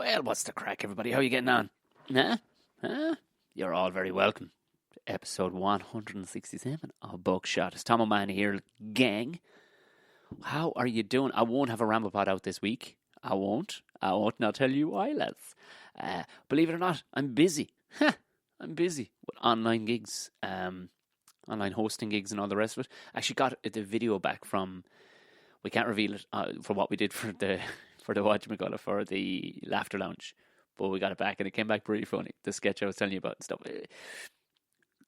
Well, what's the crack, everybody? How are you getting on? Huh? You're all very welcome to episode 167 of Buckshot. It's Tom O'Mahony here, gang. How are you doing? I won't have a ramble pod out this week. I won't. And I'll tell you why, lads. Believe it or not, I'm busy. I'm busy with online gigs, online hosting gigs and all the rest of it. I actually got the video back from, we can't reveal it for what we did for the whatchamacallit, for the Laughter Lounge, but we got it back and it came back pretty funny. The sketch I was telling you about and stuff.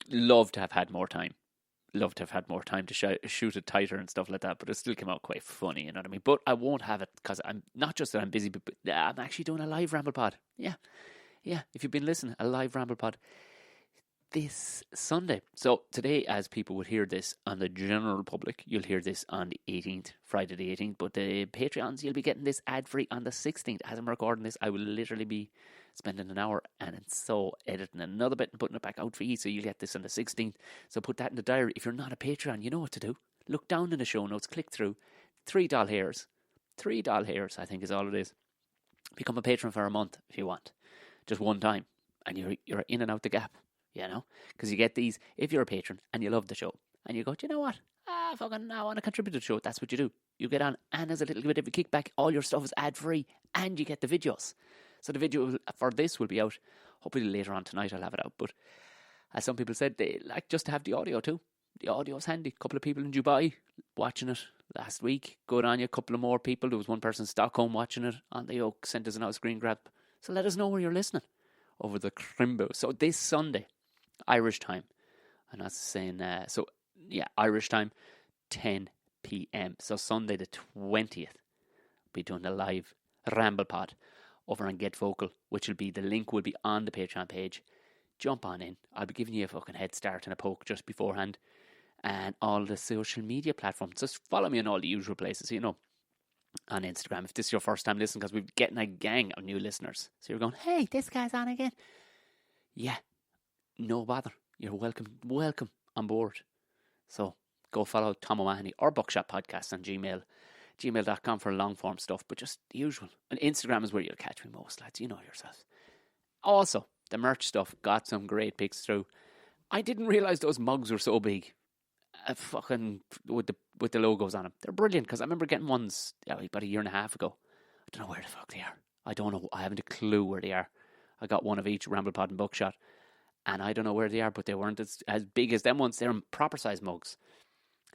Love to have had more time. Love to have had more time to shoot it tighter and stuff like that, but it still came out quite funny, you know what I mean? But I won't have it because I'm not just that I'm busy, but I'm actually doing a live ramble pod. Yeah. If you've been listening, a live ramble pod this Sunday. So today, as people would hear this on the general public, you'll hear this on the 18th, Friday the 18th, but the Patreons, you'll be getting this ad-free on the 16th. As I'm recording this, I will literally be spending an hour and so editing another bit and putting it back out for you, so you'll get this on the 16th. So put that in the diary. If you're not a Patreon, you know what to do. Look down in the show notes, click through. $3 hairs. $3 hairs, I think, is all it is. Become a patron for a month if you want. Just one time. And you're in and out the gap. You know, because you get these, if you're a patron and you love the show and you go, do you know what? I want to contribute to the show. That's what you do. You get on, and as a little bit of a kickback, all your stuff is ad free and you get the videos. So the video for this will be out hopefully later on tonight. I'll have it out. But as some people said, they like just to have the audio too. The audio is handy. A couple of people in Dubai watching it last week. Good on you. A couple of more people. There was one person in Stockholm watching it on the Oak. Sent us a screen grab. So let us know where you're listening over the Crimbo. So this Sunday, Irish time, and that's saying, Irish time, 10 p.m. So Sunday the 20th, be doing a live ramble pod over on Get Vocal, which will be, the link will be on the Patreon page. Jump on in. I'll be giving you a fucking head start and a poke just beforehand, and all the social media platforms. Just follow me on all the usual places, you know, on Instagram. If this is your first time listening, because we're getting a gang of new listeners. So you're going, hey, this guy's on again. Yeah. No bother. You're welcome on board. So go follow Tom O'Mahony or Buckshot Podcast on gmail.com for long form stuff, but just the usual. And Instagram is where you'll catch me most, lads. You know yourself. Also, the merch stuff, got some great pics through. I didn't realise those mugs were so big. Fucking with the logos on them. They're brilliant, because I remember getting ones about a year and a half ago. I don't know where the fuck they are. I don't know. I haven't a clue where they are. I got one of each, Ramblepod and Buckshot. And I don't know where they are, but they weren't as big as them ones. They're proper size mugs.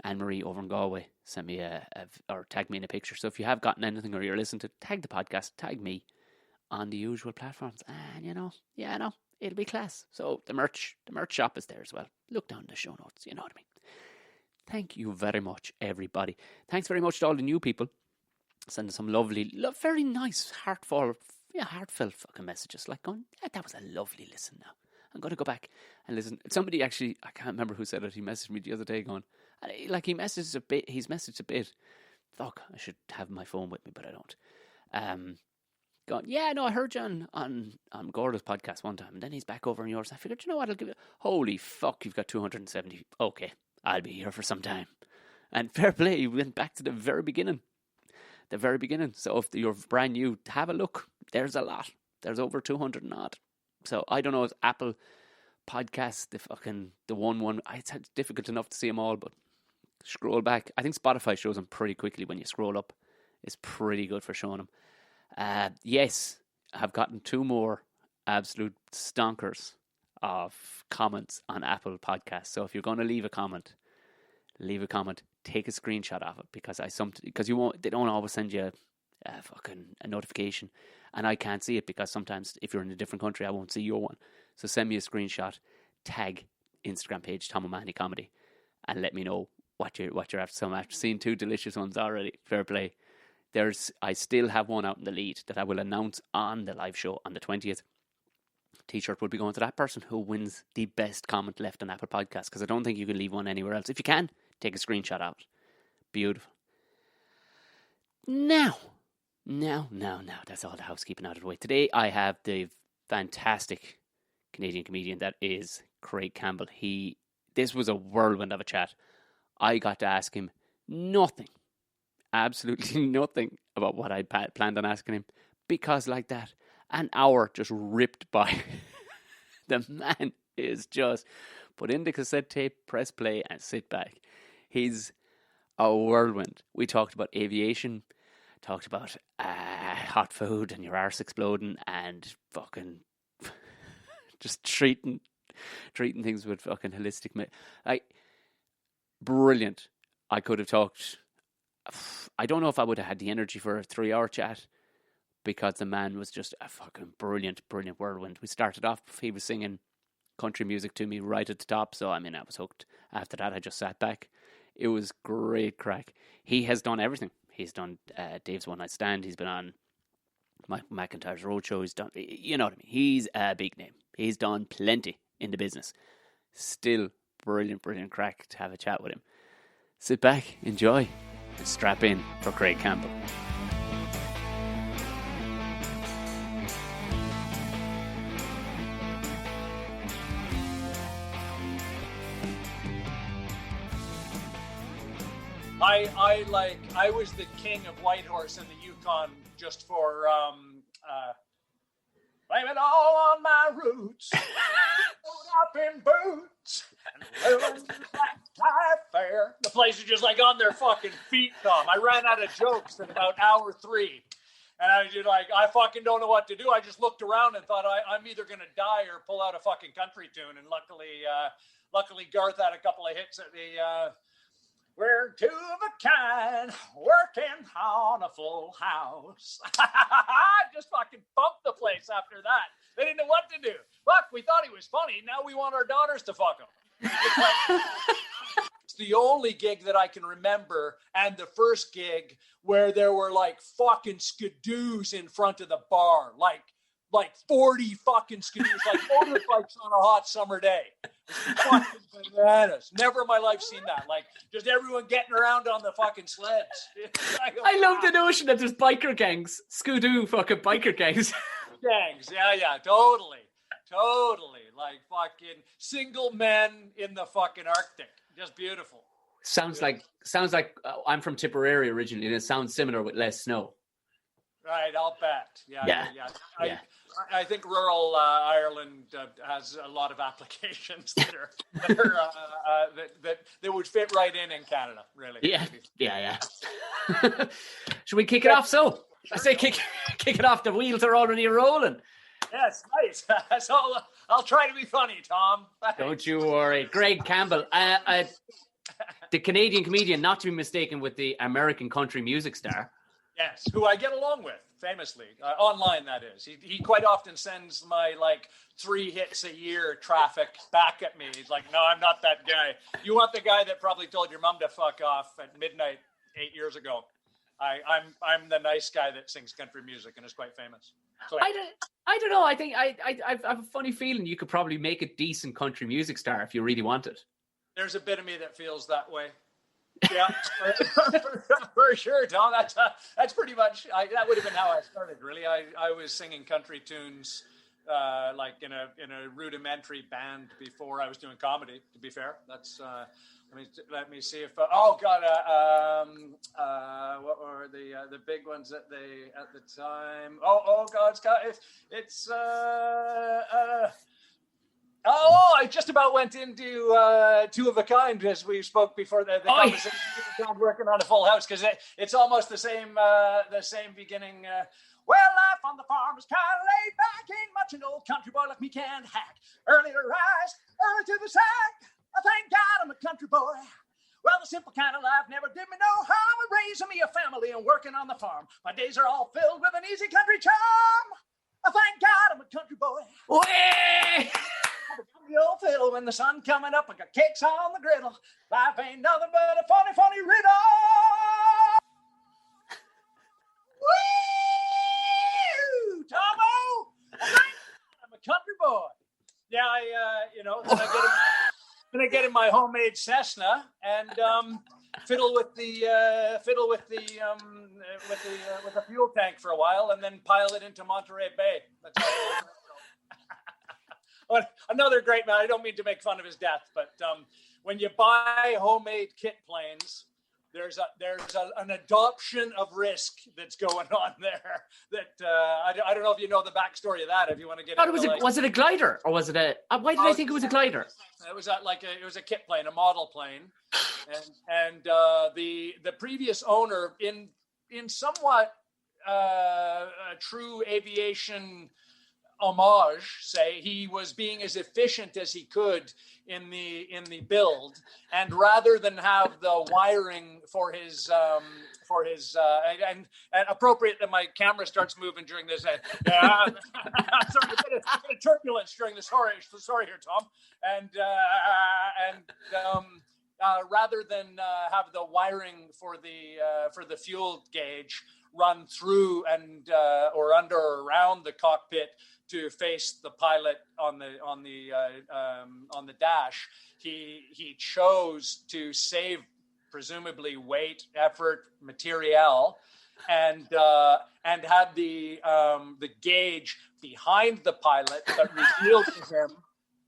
Anne-Marie over in Galway sent me or tagged me in a picture. So if you have gotten anything or you're listening to, tag the podcast, tag me on the usual platforms. And it'll be class. So the merch shop is there as well. Look down the show notes, you know what I mean. Thank you very much, everybody. Thanks very much to all the new people. Sending some lovely, very nice, heartfelt fucking messages. Like going, that was a lovely listen now. I'm going to go back and listen. Somebody actually, I can't remember who said it. He messaged me the other day going, he's messaged a bit. Fuck, I should have my phone with me, but I don't. Going, I heard you on Gordo's podcast one time, and then he's back over on yours. I figured, you know what, I'll give it. Holy fuck, you've got 270. Okay, I'll be here for some time. And fair play, you went back to the very beginning. So if you're brand new, have a look. There's a lot. There's over 200 and odd. So I don't know if Apple Podcasts, the one. It's difficult enough to see them all, but scroll back. I think Spotify shows them pretty quickly when you scroll up. It's pretty good for showing them. Yes, I've gotten 2 more absolute stonkers of comments on Apple Podcasts. So if you're going to leave a comment, take a screenshot of it, because they don't always send you a notification, and I can't see it because sometimes if you're in a different country I won't see your one. So send me a screenshot, tag Instagram page Tom O'Mahony Comedy, and let me know what you're after. So I'm after seeing 2 delicious ones already. Fair play. I still have one out in the lead that I will announce on the live show on the 20th. T-shirt will be going to that person who wins the best comment left on Apple Podcasts, because I don't think you can leave one anywhere else. If you can, take a screenshot out. Beautiful. Now, that's all the housekeeping out of the way. Today I have the fantastic Canadian comedian that is Craig Campbell. This was a whirlwind of a chat. I got to ask him absolutely nothing about what I planned on asking him, because like that, An hour just ripped by. The man is just put in the cassette tape, press play, and sit back. He's a whirlwind. We talked about aviation, talked about hot food and your arse exploding, and fucking just treating things with fucking holistic. Like, brilliant. I could have talked. I don't know if I would have had the energy for a 3-hour chat, because the man was just a fucking brilliant whirlwind. We started off, he was singing country music to me right at the top, so I was hooked. After that, I just sat back. It was great crack. He has done everything. He's done Dave's One Night Stand. He's been on Mike McIntyre's Roadshow. He's done, you know what I mean. He's a big name. He's done plenty in the business. Still brilliant crack to have a chat with him. Sit back, enjoy, and strap in for Craig Campbell. I was the king of Whitehorse in the Yukon just for blame it all on my roots, up in boots and ruined black tie fair. The place is just like on their fucking feet, Tom. I ran out of jokes at about hour 3. And I was just like, I fucking don't know what to do. I just looked around and thought I'm either going to die or pull out a fucking country tune. And luckily Garth had a couple of hits at the... We're two of a kind, working on a full house. I just fucking bumped the place after that. They didn't know what to do. Fuck, we thought he was funny. Now we want our daughters to fuck him. It's the only gig that I can remember, and the first gig where there were like fucking skidoos in front of the bar. Like 40 fucking skidoos, like motorbikes on a hot summer day. Fucking bananas. Never in my life seen that. Like, just everyone getting around on the fucking sleds. I love the notion that there's biker gangs, skidoo fucking biker gangs. Gangs, yeah, totally. Like fucking single men in the fucking Arctic. Just beautiful. Sounds like I'm from Tipperary originally, and it sounds similar with less snow. Right, I'll bet. Yeah. I think rural Ireland has a lot of applications that would fit right in Canada, really. Yeah. Should we kick it off? So I say kick it off. The wheels are already rolling. Yes, nice. That's all. I'll try to be funny, Tom. Don't you worry. Craig Campbell, the Canadian comedian, not to be mistaken with the American country music star. Yes, who I get along with, famously. Online, that is. He quite often sends my, 3 hits a year traffic back at me. He's like, no, I'm not that guy. You want the guy that probably told your mom to fuck off at midnight 8 years ago. I'm the nice guy that sings country music and is quite famous. So, I don't know. I think I have a funny feeling you could probably make a decent country music star if you really wanted. There's a bit of me that feels that way. Yeah, for sure, Tom. That's pretty much. That would have been how I started. Really, I was singing country tunes, in a rudimentary band before I was doing comedy. To be fair, that's. Let me see if. What were the big ones at the time? Oh God, it's. I just about went into Two of a Kind, as we spoke before the conversation. Working on a full house, because it's almost the same beginning. Well, life on the farm is kind of laid back. Ain't much an old country boy like me can hack. Early to rise, early to the sack. I thank God I'm a country boy. Well, the simple kind of life never did me no harm. Raising me a family and working on the farm. My days are all filled with an easy country charm. I thank God I'm a country boy. Way! The old fiddle when the sun coming up, I got cakes on the griddle. Life ain't nothing but a funny riddle. Woo! Tomo! I'm a country boy. Yeah, then I get in my homemade Cessna and fiddle with the fuel tank for a while, and then pile it into Monterey Bay. That's all. Another great man. I don't mean to make fun of his death, but when you buy homemade kit planes, an adoption of risk that's going on there. That I don't know if you know the backstory of that. If you want to get into was it a glider or was it a? Why did I think it was a glider? It was it was a kit plane, a model plane, and the previous owner in somewhat a true aviation homage, say, he was being as efficient as he could in the build, and rather than have the wiring for his and appropriate that my camera starts moving during this. Sorry, a bit of turbulence during this. Sorry here, Tom. And rather than have the wiring for the fuel gauge run through and or under or around the cockpit to face the pilot on the dash, he chose to save presumably weight, effort, material, and had the gauge behind the pilot, but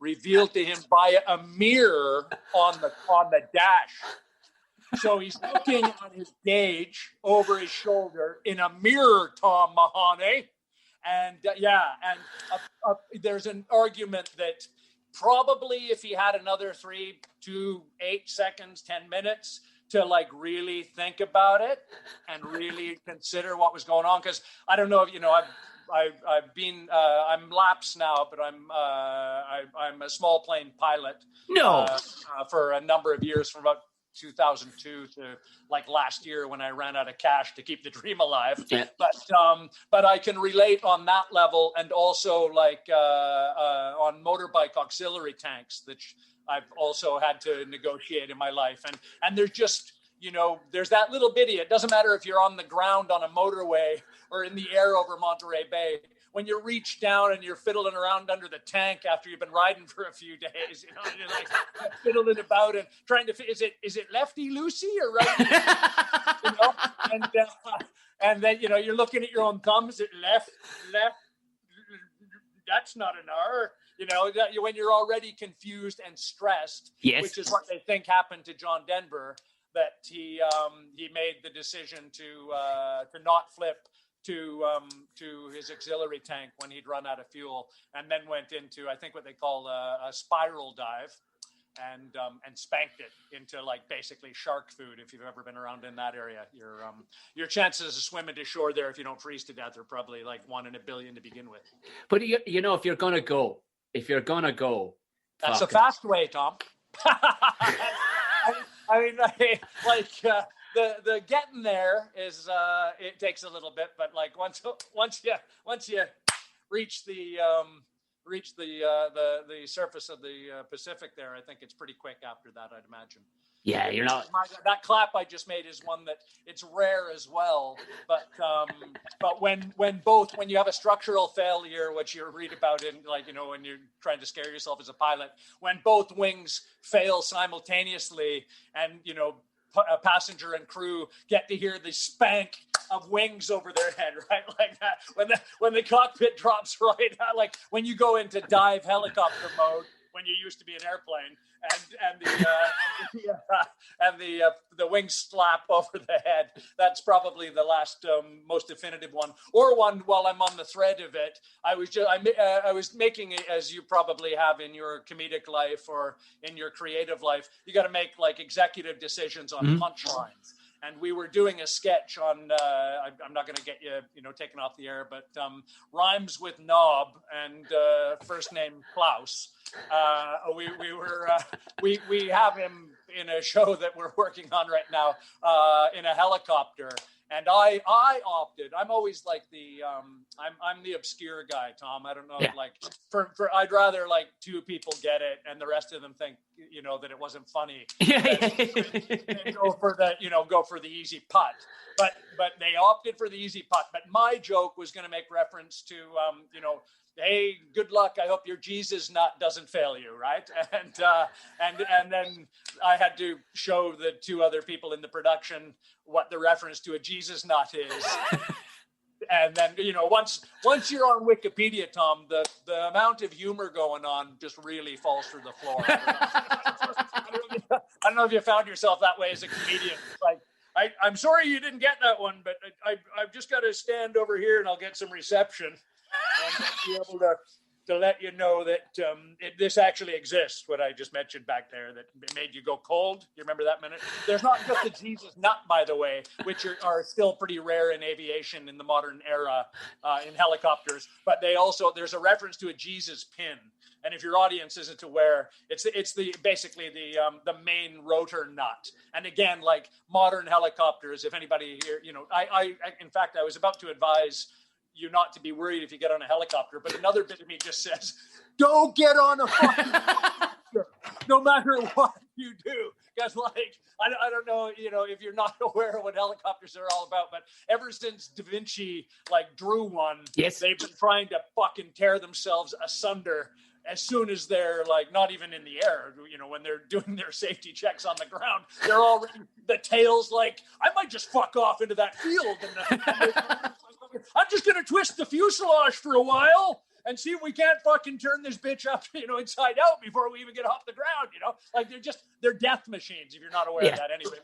revealed to him via a mirror on the dash. So he's looking on his gauge over his shoulder in a mirror, Tom Mahoney. And there's an argument that probably if he had another 3 to 8 seconds, 10 minutes to like really think about it and really consider what was going on. Because I don't know if you know, I've been I'm lapsed now, but I'm a small plane pilot. For a number of years, from about 2002 to like last year when I ran out of cash to keep the dream alive. Yeah. But I can relate on that level, and also like on motorbike auxiliary tanks that I've also had to negotiate in my life. And there's just, you know, there's that little bitty. It doesn't matter if you're on the ground on a motorway or in the air over Monterey Bay. When you reach down and you're fiddling around under the tank after you've been riding for a few days, you know, and you're like fiddling about and trying to is it lefty loosey or righty, you know, and then you know you're looking at your own thumb. Is it left? That's not an R. You know, when you're already confused and stressed, yes, which is what they think happened to John Denver, that he made the decision to not flip to his auxiliary tank when he'd run out of fuel, and then went into, I think, what they call a spiral dive, and spanked it into like basically shark food. If you've ever been around in that area, your chances of swimming to shore there, if you don't freeze to death, are probably like 1 in a billion to begin with. But you know, if you're gonna go, that's a fast way, Tom. I mean, like the getting there is it takes a little bit, but like once you reach the surface of the Pacific there, I think it's pretty quick after that, I'd imagine. Yeah, you're not. That clap I just made is one that it's rare as well. But when you have a structural failure, which you read about in, like, you know, when you're trying to scare yourself as a pilot, when both wings fail simultaneously, and you know, a passenger and crew get to hear the spank of wings over their head, right, like that. When the cockpit drops, right, like when you go into dive helicopter mode, when you used to be an airplane, and the wings slap over the head. That's probably the last most definitive one. Or one, while I'm on the thread of it, I was making it, as you probably have in your comedic life or in your creative life, you got to make like executive decisions on punchlines. And we were doing a sketch on, I'm not going to get you know, taken off the air, but rhymes with knob and first name Klaus. We have him in a show that we're working on right now in a helicopter. And I opted. I'm always like I'm the obscure guy, Tom. I don't know, like for I'd rather like 2 people get it and the rest of them think, you know, that it wasn't funny. And go for the easy putt. But they opted for the easy putt. But my joke was going to make reference to you know, hey, good luck. I hope your Jesus nut doesn't fail you, right? And then I had to show the 2 other people in the production what the reference to a Jesus nut is. And then, you know, once you're on Wikipedia, Tom, the amount of humor going on just really falls through the floor. I don't know if you found yourself that way as a comedian. Like, I'm sorry you didn't get that one, but I've just got to stand over here and I'll get some reception and be able to let you know that this actually exists, what I just mentioned back there, that made you go cold. You remember that minute? There's not just the Jesus nut, by the way, which are still pretty rare in aviation in the modern era in helicopters, but there's a reference to a Jesus pin. And if your audience isn't aware, it's basically the main rotor nut. And again, like modern helicopters, if anybody here, I in fact, I was about to advise you not to be worried if you get on a helicopter, but another bit of me just says, don't get on a fucking helicopter, no matter what you do. Because I don't know, if you're not aware of what helicopters are all about, but ever since Da Vinci drew one, yes, they've been trying to fucking tear themselves asunder as soon as they're not even in the air, when they're doing their safety checks on the ground, they're already, the tail's I might just fuck off into that field. I'm just going to twist the fuselage for a while and see if we can't fucking turn this bitch up, inside out before we even get off the ground, they're death machines, if you're not aware of that anyway.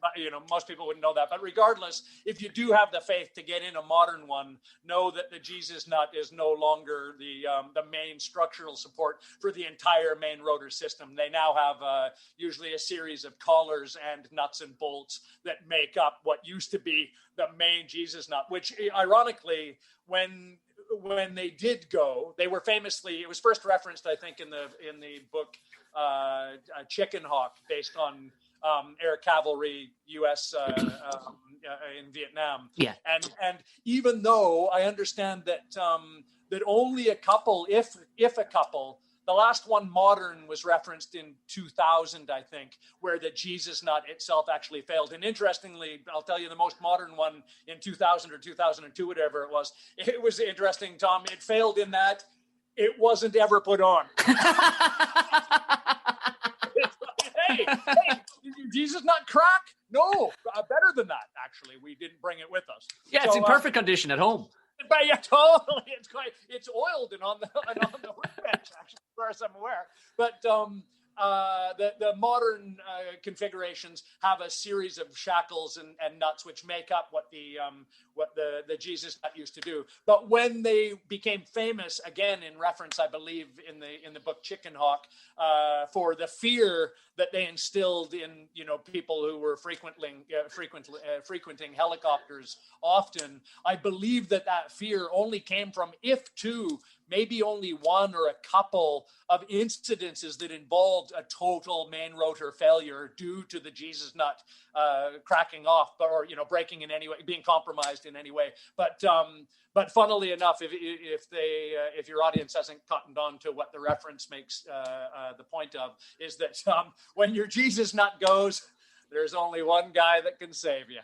Most people wouldn't know that. But regardless, if you do have the faith to get in a modern one, know that the Jesus nut is no longer the main structural support for the entire main rotor system. They now have usually a series of collars and nuts and bolts that make up what used to be the main Jesus nut, which ironically, when they did go, they were famously, it was first referenced, I think, in the book Chicken Hawk, based on air cavalry U.S. In Vietnam. Yeah. And even though I understand that only a couple, if a couple, the last one modern was referenced in 2000, I think, where the Jesus nut itself actually failed. And interestingly, I'll tell you the most modern one in 2000 or 2002, whatever it was interesting, Tom. It failed in that it wasn't ever put on. Hey, did your Jesus nut crack? No, better than that, actually. We didn't bring it with us. Yeah, it's in perfect condition at home. But yeah, totally. It's oiled and on the workbench, actually, as far as I'm aware. But the modern configurations have a series of shackles and nuts which make up what the Jesus nut used to do. But when they became famous, again in reference, I believe, in the book Chicken Hawk, for the fear that they instilled in people who were frequenting helicopters often, I believe that fear only came from maybe only one or a couple of incidences that involved a total main rotor failure due to the Jesus nut cracking off, or breaking in any way, being compromised in any way. But funnily enough, if your audience hasn't cottoned on to what the reference makes the point of, is that when your Jesus nut goes, there's only one guy that can save you.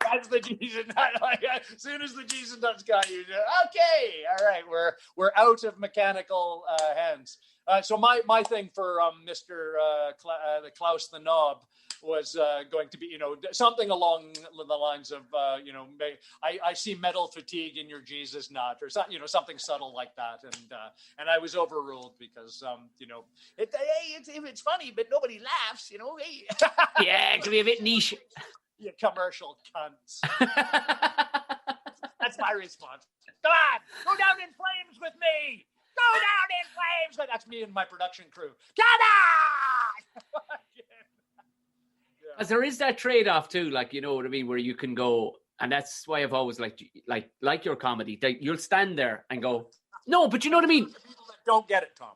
That's the Jesus nut. As soon as the Jesus nut's got you, okay, all right, we're out of mechanical hands. So my thing for Mr. the Klaus the Knob was going to be, something along the lines of, I see metal fatigue in your Jesus nut, or something subtle like that. And I was overruled because, it's funny, but nobody laughs, Hey. Yeah, it can be a bit niche. You commercial cunts. That's my response. Come on, go down in flames with me. Go down in flames. That's me and my production crew. Come on. Because there is that trade-off too, you know what I mean, where you can go, and that's why I've always like your comedy. You'll stand there and go, no, but you know what I mean. People that don't get it, Tom.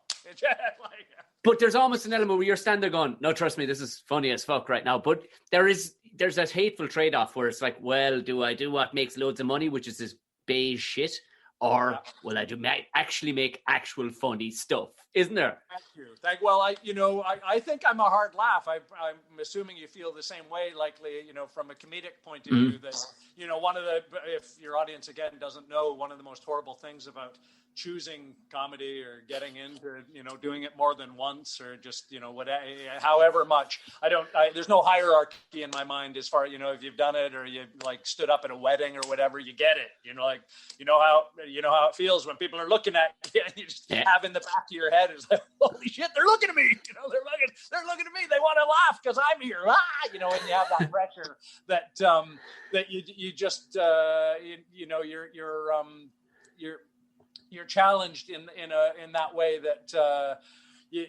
But there's almost an element where you're standing there going, no, trust me, this is funny as fuck right now. But there's that hateful trade-off where it's like, well, do I do what makes loads of money, which is this beige shit, or will I actually make actual funny stuff? Isn't there? Thank you. Well, I think I'm a hard laugh. I'm assuming you feel the same way, likely, from a comedic point of view, that, if your audience, again, doesn't know, one of the most horrible things about choosing comedy or getting into, doing it more than once, or just, however much, there's no hierarchy in my mind as far, if you've done it or you stood up at a wedding or whatever, you get it, how you know how it feels when people are looking at you and you just have in the back of your head, it's like, holy shit, they're looking at me. You know, they're looking at me. They want to laugh because I'm here. You know, and you have that pressure that you just you're challenged in that way that you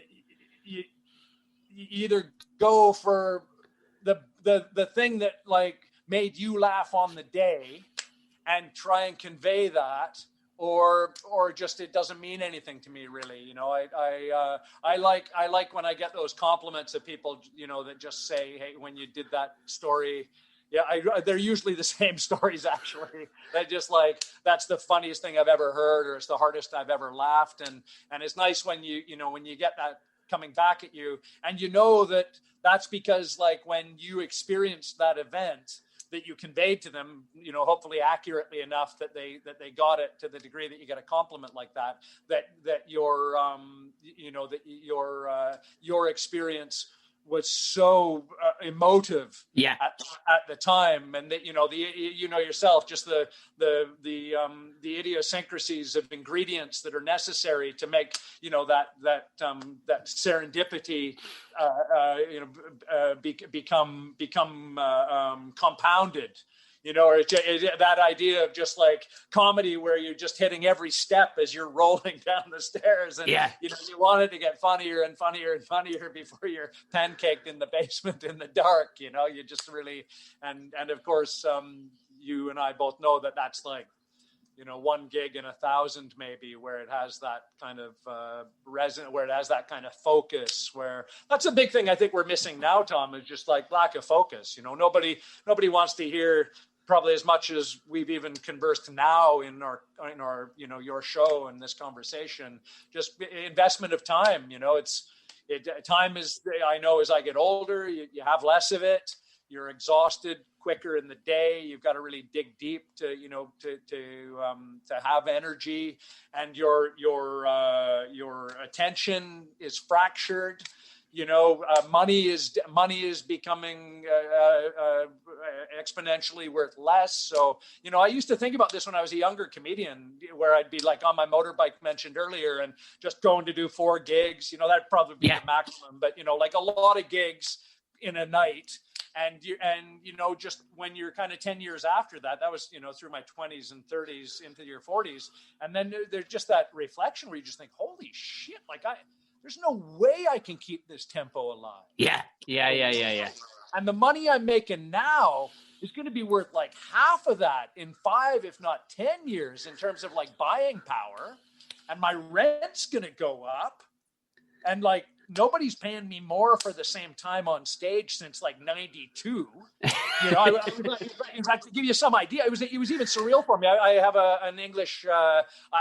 either go for the thing that like made you laugh on the day and try and convey that, or just it doesn't mean anything to me really. You know, I like when I get those compliments of people, you know, that just say, hey, when you did that story, yeah, they're usually the same stories actually. They just like, that's the funniest thing I've ever heard, or it's the hardest I've ever laughed, and it's nice when you get that coming back at you, and you know that's because like when you experienced that event, that you conveyed to them, you know, hopefully accurately enough that they got it to the degree that you get a compliment like that your your experience was so emotive at the time, and that yourself, just the idiosyncrasies of ingredients that are necessary to make that serendipity become compounded. You know, or that idea of just like comedy where you're just hitting every step as you're rolling down the stairs, and you want it to get funnier and funnier and funnier before you're pancaked in the basement in the dark. You know, you just really, and of course, you and I both know that that's like, you know, one gig in 1,000 maybe, where it has that kind of where it has that kind of focus. Where that's a big thing I think we're missing now, Tom, is just like lack of focus. You know, nobody wants to hear probably as much as we've even conversed now in our your show and this conversation. Just investment of time. You know, time is, I know as I get older, you have less of it. You're exhausted quicker in the day. You've got to really dig deep to have energy, and your attention is fractured. You know, money is becoming exponentially worth less. So, you know, I used to think about this when I was a younger comedian, where I'd be like on my motorbike mentioned earlier and just going to do 4 gigs. You know, that'd probably be the maximum, but, you know, like a lot of gigs in a night. And you know, just when you're kind of 10 years after that was, you know, through my 20s and 30s into your 40s. And then there's just that reflection where you just think, holy shit, like there's no way I can keep this tempo alive. Yeah. And the money I'm making now is going to be worth like half of that in 5, if not 10 years in terms of like buying power. And my rent's going to go up. And like, nobody's paying me more for the same time on stage since like 92. You know, in fact, to give you some idea, it was even surreal for me. I have an English,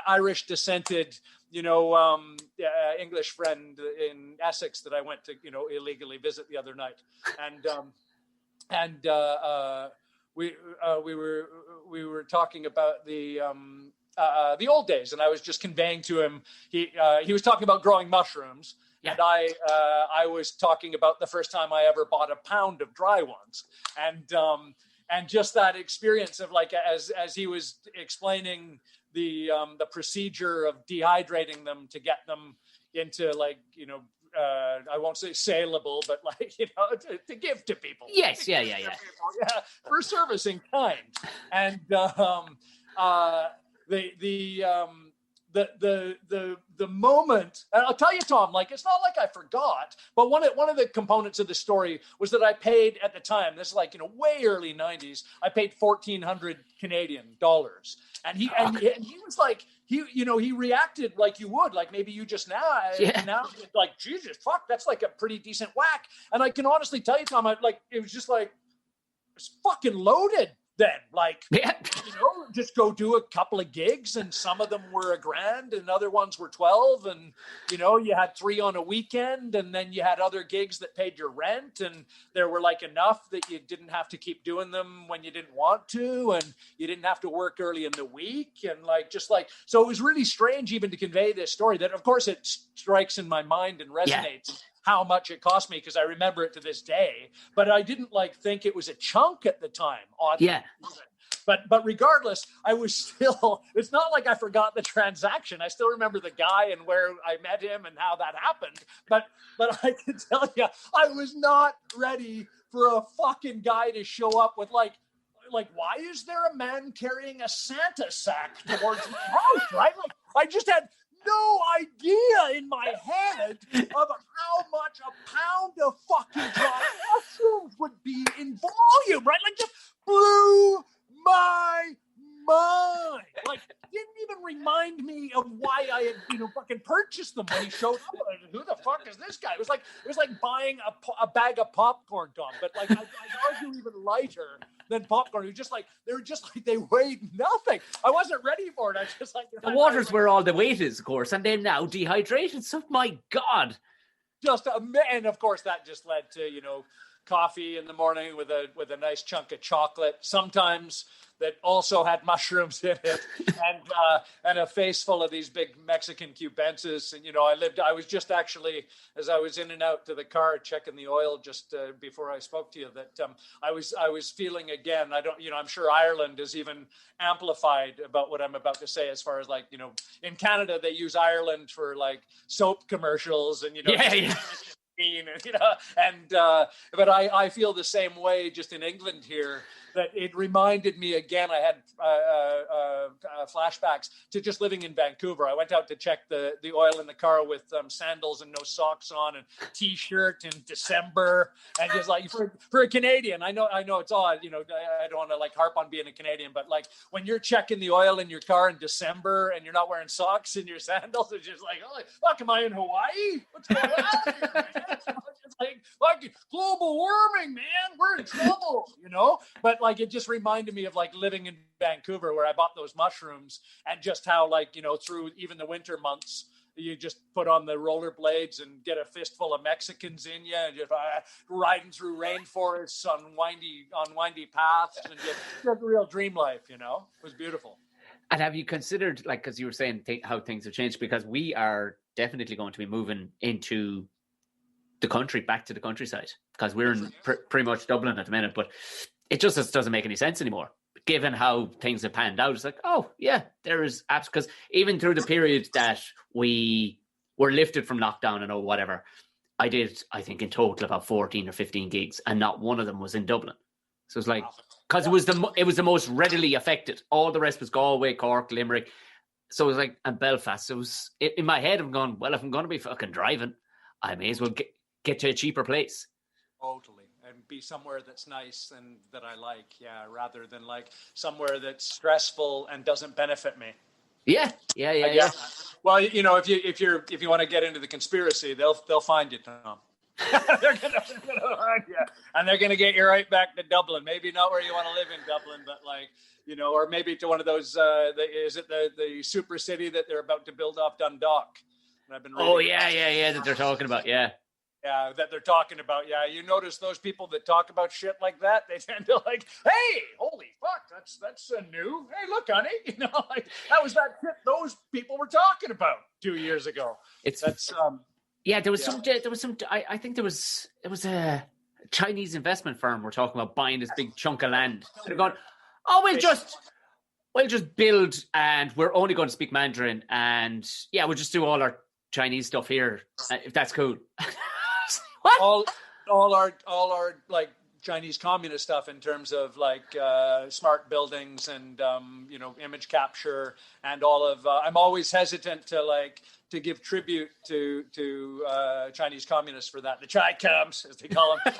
Irish descended, you know, English friend in Essex that I went to, you know, illegally visit the other night, and we were talking about the old days, and I was just conveying to him. He was talking about growing mushrooms. Yeah. And I was talking about the first time I ever bought a pound of dry ones, and just that experience of like as he was explaining the procedure of dehydrating them to get them into like, you know, I won't say saleable, but like, you know, to give to people. Yes, yeah. For service in kind, and the moment, and I'll tell you, Tom, like, it's not like I forgot, but one of the components of the story was that I paid at the time, this is like, you know, way early 90s, I paid 1,400 Canadian dollars. And he was like, he reacted like you would, like maybe you just now, like, Jesus, fuck, that's like a pretty decent whack. And I can honestly tell you, Tom, it was just like, it's fucking loaded. Then, like, you know, just go do a couple of gigs, and some of them were $1,000 and other ones were 12, and, you know, you had 3 on a weekend, and then you had other gigs that paid your rent, and there were like enough that you didn't have to keep doing them when you didn't want to, and you didn't have to work early in the week, and like, just like, so it was really strange even to convey this story that, of course, it strikes in my mind and resonates. How much it cost me, because I remember it to this day, but I didn't like think it was a chunk at the time. Oddly. Yeah. But regardless, I was still, it's not like I forgot the transaction. I still remember the guy and where I met him and how that happened. But I can tell you, I was not ready for a fucking guy to show up with like, why is there a man carrying a Santa sack towards my house, right? Like, I just had no idea in my head of how much a pound of fucking dried mushrooms would be in volume, right? Like, just blew my mind. Like, didn't even remind me of why I had, fucking purchased them when he showed up. Who the fuck is this guy? It was like buying a bag of popcorn, Tom. But like, I'd argue even lighter than popcorn. They weighed nothing. I wasn't ready for it. I just like the water's where all the weight is, of course, and then now dehydrated. So my God, and of course that just led to coffee in the morning with a nice chunk of chocolate. Sometimes that also had mushrooms in it, and a face full of these big Mexican cubensis. And I was just actually, as I was in and out to the car checking the oil just before I spoke to you, that I was feeling again. I'm sure Ireland is even amplified about what I'm about to say, as far as like in Canada they use Ireland for like soap commercials and but I feel the same way just in England here, that it reminded me again. I had flashbacks to just living in Vancouver. I went out to check the oil in the car with sandals and no socks on and t-shirt in December, and just like for a Canadian, I know it's odd. I don't want to like harp on being a Canadian, but like when you're checking the oil in your car in December and you're not wearing socks in your sandals, it's just like, oh, fuck, am I in Hawaii? What's going on here? It's like global warming, man. We're in trouble, But like, it just reminded me of like living in Vancouver, where I bought those mushrooms, and just how like, through even the winter months, you just put on the rollerblades and get a fistful of Mexicans in you, and just riding through rainforests on windy paths, and just a real dream life, It was beautiful. And have you considered, like, because you were saying how things have changed, because we are definitely going to be moving into the country, back to the countryside, because we're in pretty much Dublin at the minute, but it just doesn't make any sense anymore, given how things have panned out. It's like, oh yeah, there is apps, because even through the period that we were lifted from lockdown and whatever, I did, I think in total about 14 or 15 gigs, and not one of them was in Dublin. So it's like, because it was the most readily affected. All the rest was Galway, Cork, Limerick. So it was like, and Belfast. So it was in my head, I'm going, well, if I'm going to be fucking driving, I may as well get to a cheaper place. Totally. And be somewhere that's nice and that I like, rather than like somewhere that's stressful and doesn't benefit me. Yeah. Well, if you want to get into the conspiracy, they'll find you, Tom. they're gonna find you, and they're gonna get you right back to Dublin. Maybe not where you want to live in Dublin, but like or maybe to one of those. Is it the super city that they're about to build off Dundalk? And I've been that they're talking about. Yeah, that they're talking about. Yeah, you notice those people that talk about shit like that, they tend to like, hey, holy fuck, that's new. Hey, look, honey, like that was that shit those people were talking about 2 years ago. There was some. I think it was a Chinese investment firm were talking about buying this big chunk of land. They're going, oh, we'll just build, and we're only going to speak Mandarin, and we'll just do all our Chinese stuff here, if that's cool. What? All our like Chinese communist stuff in terms of like smart buildings and image capture and all of. I'm always hesitant to give tribute to Chinese communists for that. The Chi Cubs, as they call them.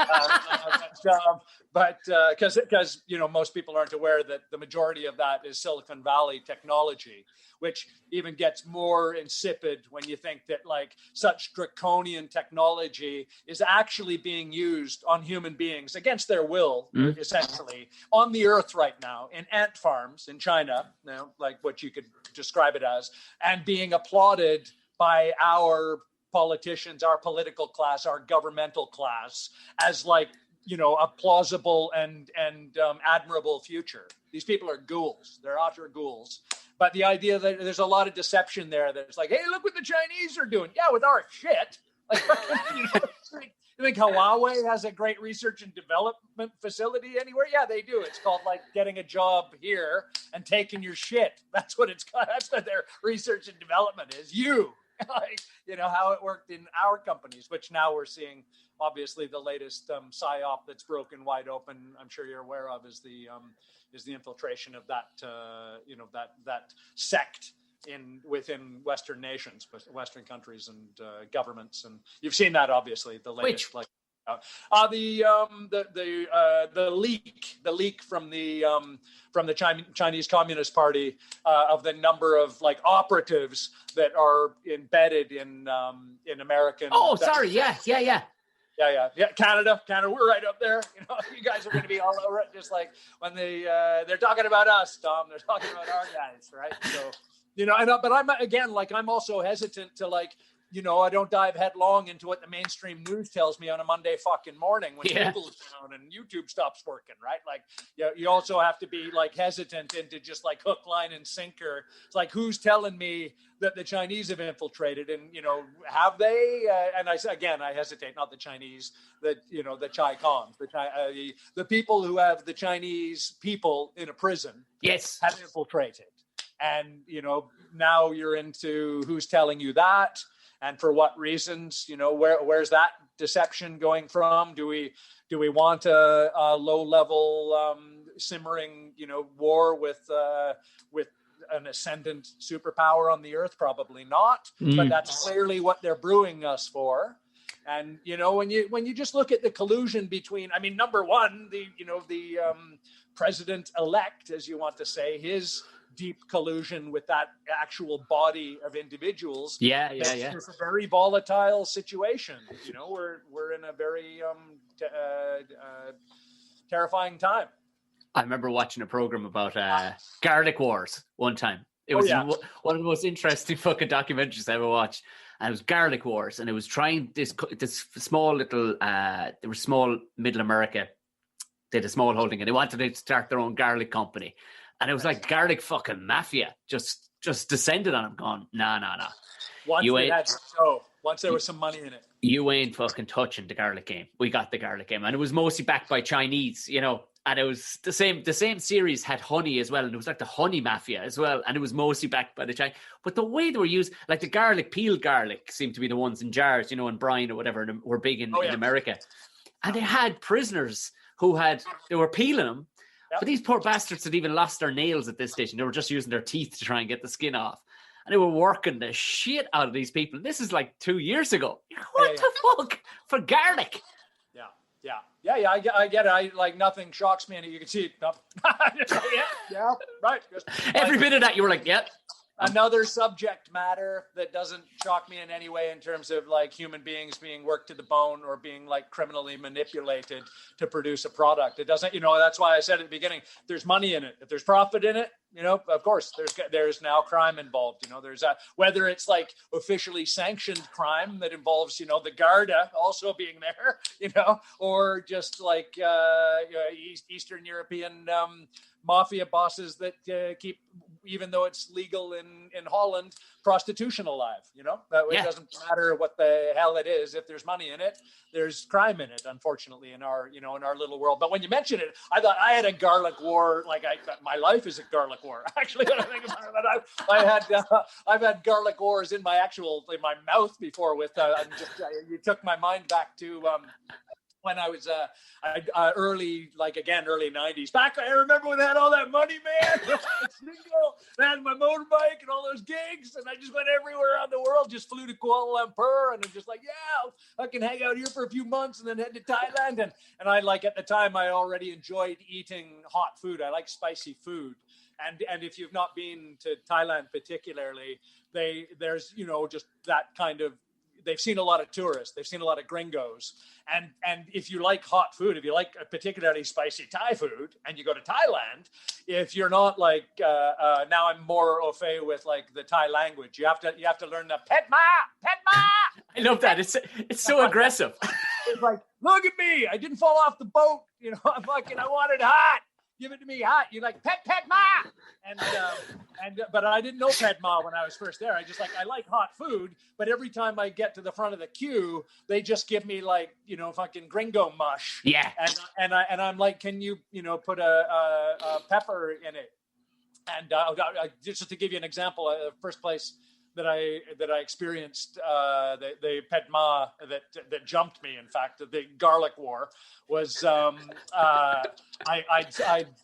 But because most people aren't aware that the majority of that is Silicon Valley technology, which even gets more insipid when you think that like such draconian technology is actually being used on human beings against their will, essentially, on the earth right now in ant farms in China, like what you could describe it as, and being applauded by our politicians, our political class, our governmental class, as like, a plausible and admirable future. These people are ghouls. They're utter ghouls. But the idea that there's a lot of deception there, that it's like, hey, look what the Chinese are doing. Yeah, with our shit. Like, You think Huawei has a great research and development facility anywhere? Yeah, they do. It's called like getting a job here and taking your shit. That's what it's called. That's what their research and development is. Like, how it worked in our companies, which now we're seeing, obviously, the latest psyop that's broken wide open. I'm sure you're aware of is the infiltration of that, that sect within Western nations, Western countries and governments, and you've seen that obviously the latest. Which? The leak from the Chinese Communist Party of the number of like operatives that are embedded in American. Oh, sorry, yeah. Canada, we're right up there. You guys are going to be all over it, just like when they're talking about us, Tom. They're talking about our guys, right? So, but I'm also hesitant to like. I don't dive headlong into what the mainstream news tells me on a Monday fucking morning when Google's down and YouTube stops working, right? Like, you also have to be like hesitant into just like hook, line, and sinker. It's like, who's telling me that the Chinese have infiltrated, and have they? And I hesitate. Not the Chinese, the Chi Cons, the people who have the Chinese people in a prison. Yes, have infiltrated, and now you're into who's telling you that. And for what reasons? Where's that deception going from? Do we want a low-level simmering war with an ascendant superpower on the earth? Probably not. But that's clearly what they're brewing us for. And when you just look at the collusion between, number one, the president-elect, as you want to say, his deep collusion with that actual body of individuals. Yeah. It's a very volatile situation. We're in a very terrifying time. I remember watching a program about garlic wars one time. It was one of the most interesting fucking documentaries I ever watched. And it was garlic wars, and it was trying this small little. There was small Middle America. They had a small holding, and they wanted to start their own garlic company. And it was like garlic fucking mafia just descended on him, going, nah. Once there was some money in it. You ain't fucking touching the garlic game. We got the garlic game. And it was mostly backed by Chinese, and it was the same series had honey as well. And it was like the honey mafia as well. And it was mostly backed by the Chinese. But the way they were used, like the peeled garlic seemed to be the ones in jars, in brine or whatever, and were big in America. And they had prisoners they were peeling them. But these poor bastards had even lost their nails at this stage, and they were just using their teeth to try and get the skin off. And they were working the shit out of these people. This is like 2 years ago. What the fuck? For garlic? Yeah. I get it. Nothing shocks me, and you can see it. Right. Every bit of that, you were like, yep. Another subject matter that doesn't shock me in any way in terms of like human beings being worked to the bone or being like criminally manipulated to produce a product. It doesn't, that's why I said at the beginning, there's money in it. If there's profit in it, of course there's now crime involved. There's whether it's like officially sanctioned crime that involves, the Garda also being there, or just like Eastern European mafia bosses that keep, even though it's legal in Holland, prostitution alive. It doesn't matter what the hell it is. If there's money in it, there's crime in it. Unfortunately, in our little world. But when you mention it, I thought I had a garlic war. Like my life is a garlic war. Actually, when I think about it, I've had garlic wars in my mouth before. With you took my mind back to. When I was early 90s. Back, I remember when I had all that money, man. I had my motorbike and all those gigs, and I just went everywhere around the world. Just flew to Kuala Lumpur, and I'm just like, I can hang out here for a few months and then head to Thailand. And I at the time, I already enjoyed eating hot food. I like spicy food. And if you've not been to Thailand particularly, there's just that kind of. They've seen a lot of tourists. They've seen a lot of gringos. And if you like hot food, if you like particularly spicy Thai food, and you go to Thailand, if you're not like now I'm more au fait with like the Thai language. You have to learn the pet ma. I love that. It's so aggressive. It's like, look at me. I didn't fall off the boat. I wanted hot. Give it to me hot. You like pet ma. But I didn't know pet ma when I was first there. I like hot food, but every time I get to the front of the queue, they just give me like, fucking gringo mush. Yeah. And I'm like, can you, put a pepper in it? And just to give you an example, the first place that I experienced the pet ma that jumped me, in fact, the garlic war, was I'd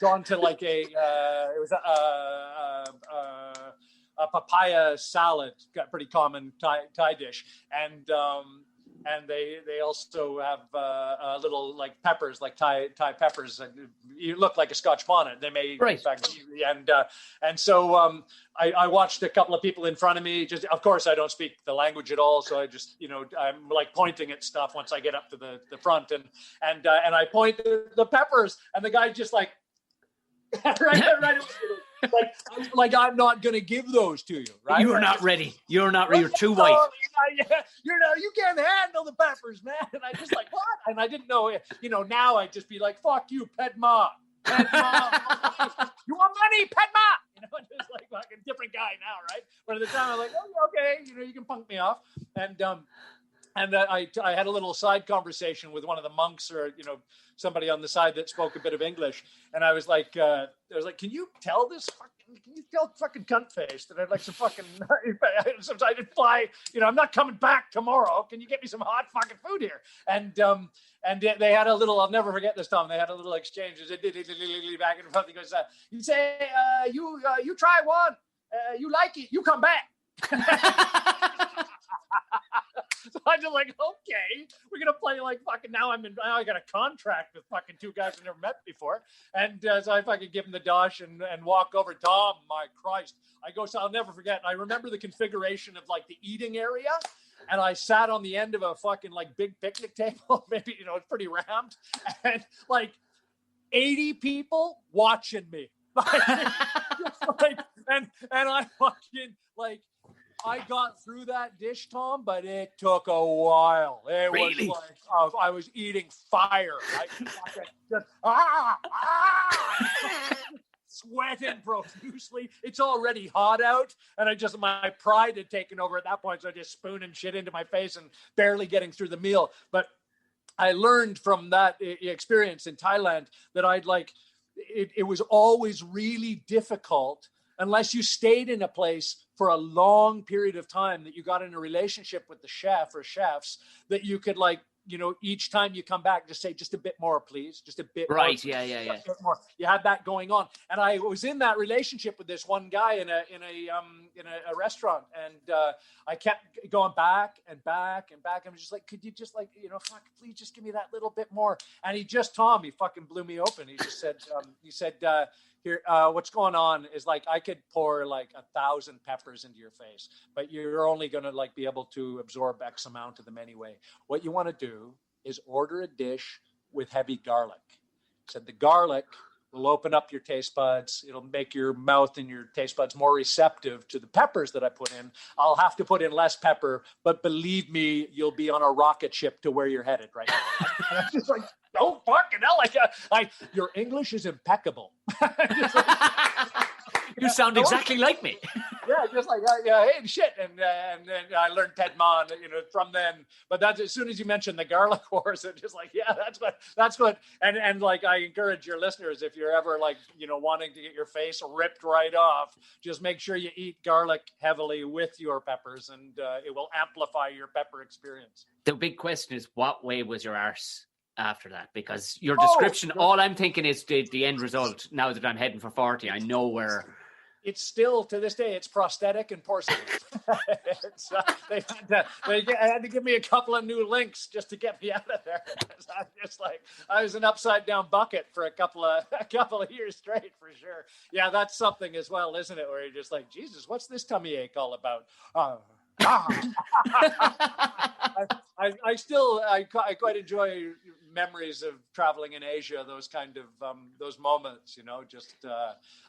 gone to like it was a papaya salad, got pretty common Thai dish, and they also have little like peppers, like Thai peppers. You look like a Scotch bonnet. They may, right. In fact, and so I watched a couple of people in front of me. Just, of course, I don't speak the language at all, so I just, I'm like pointing at stuff once I get up to the front, and I point at the peppers, and the guy just like right. Like I'm not going to give those to you, right? You're not ready. You're not ready. You're too white. You can't handle the peppers, man. And I just like, what? And I didn't know, now I'd just be like, fuck you, pet ma. You want money, pet ma? Just like fucking different guy now, right? But at the time, I'm like, oh, okay, you can punk me off. And I had a little side conversation with one of the monks, or somebody on the side that spoke a bit of English, and I was like, can you tell fucking cunt face that I'd like some fucking sometimes I didn't fly, I'm not coming back tomorrow. Can you get me some hot fucking food here? And they had a little, I'll never forget this, Tom. They had a little exchange back and forth. He goes, you say, you try one, you like it, you come back. So I'm just like, okay, we're gonna play like fucking. Now I got a contract with fucking two guys I never met before, and so I fucking give him the dosh and walk over. Tom, my Christ, I go. So I'll never forget. I remember the configuration of like the eating area, and I sat on the end of a fucking like big picnic table. Maybe it's pretty rammed, and like 80 people watching me, and I fucking like. I got through that dish, Tom, but it took a while. It really? was like I was eating fire. Just, sweating profusely. It's already hot out, and my pride had taken over at that point, so I just spooning shit into my face and barely getting through the meal. But I learned from that experience in Thailand that it was always really difficult unless you stayed in a place for a long period of time, that you got in a relationship with the chef or chefs, that you could each time you come back, just say, just a bit more, please. Just a bit more. Right. Please. Yeah. A bit more. You had that going on. And I was in that relationship with this one guy in a restaurant. And I kept going back and back and back. I'm just like, could you just please just give me that little bit more. And he fucking blew me open. He just said, here, what's going on is like, I could pour like 1,000 peppers into your face, but you're only going to be able to absorb X amount of them anyway. What you want to do is order a dish with heavy garlic. Said the garlic will open up your taste buds. It'll make your mouth and your taste buds more receptive to the peppers that I put in. I'll have to put in less pepper, but believe me, you'll be on a rocket ship to where you're headed right now. And I'm just like, oh, fucking hell. Your English is impeccable. You sound exactly like me. Yeah, just like, hey, shit. And I learned Ped Ma, from then. But that's, as soon as you mentioned the garlic wars, it's just like, yeah, that's what. And like, I encourage your listeners, if you're ever wanting to get your face ripped right off, just make sure you eat garlic heavily with your peppers, and it will amplify your pepper experience. The big question is, what way was your arse after that? Because your description, all I'm thinking is the end result. Now that I'm heading for 40, I know where. It's still, to this day, it's prosthetic and porcelain. They had to give me a couple of new links just to get me out of there. I'm just like, I was an upside down bucket for a couple of years straight, for sure. Yeah, that's something as well, isn't it? Where you're just like, Jesus, what's this tummy ache all about? I quite enjoy memories of traveling in Asia. Those kind of those moments, you know. Just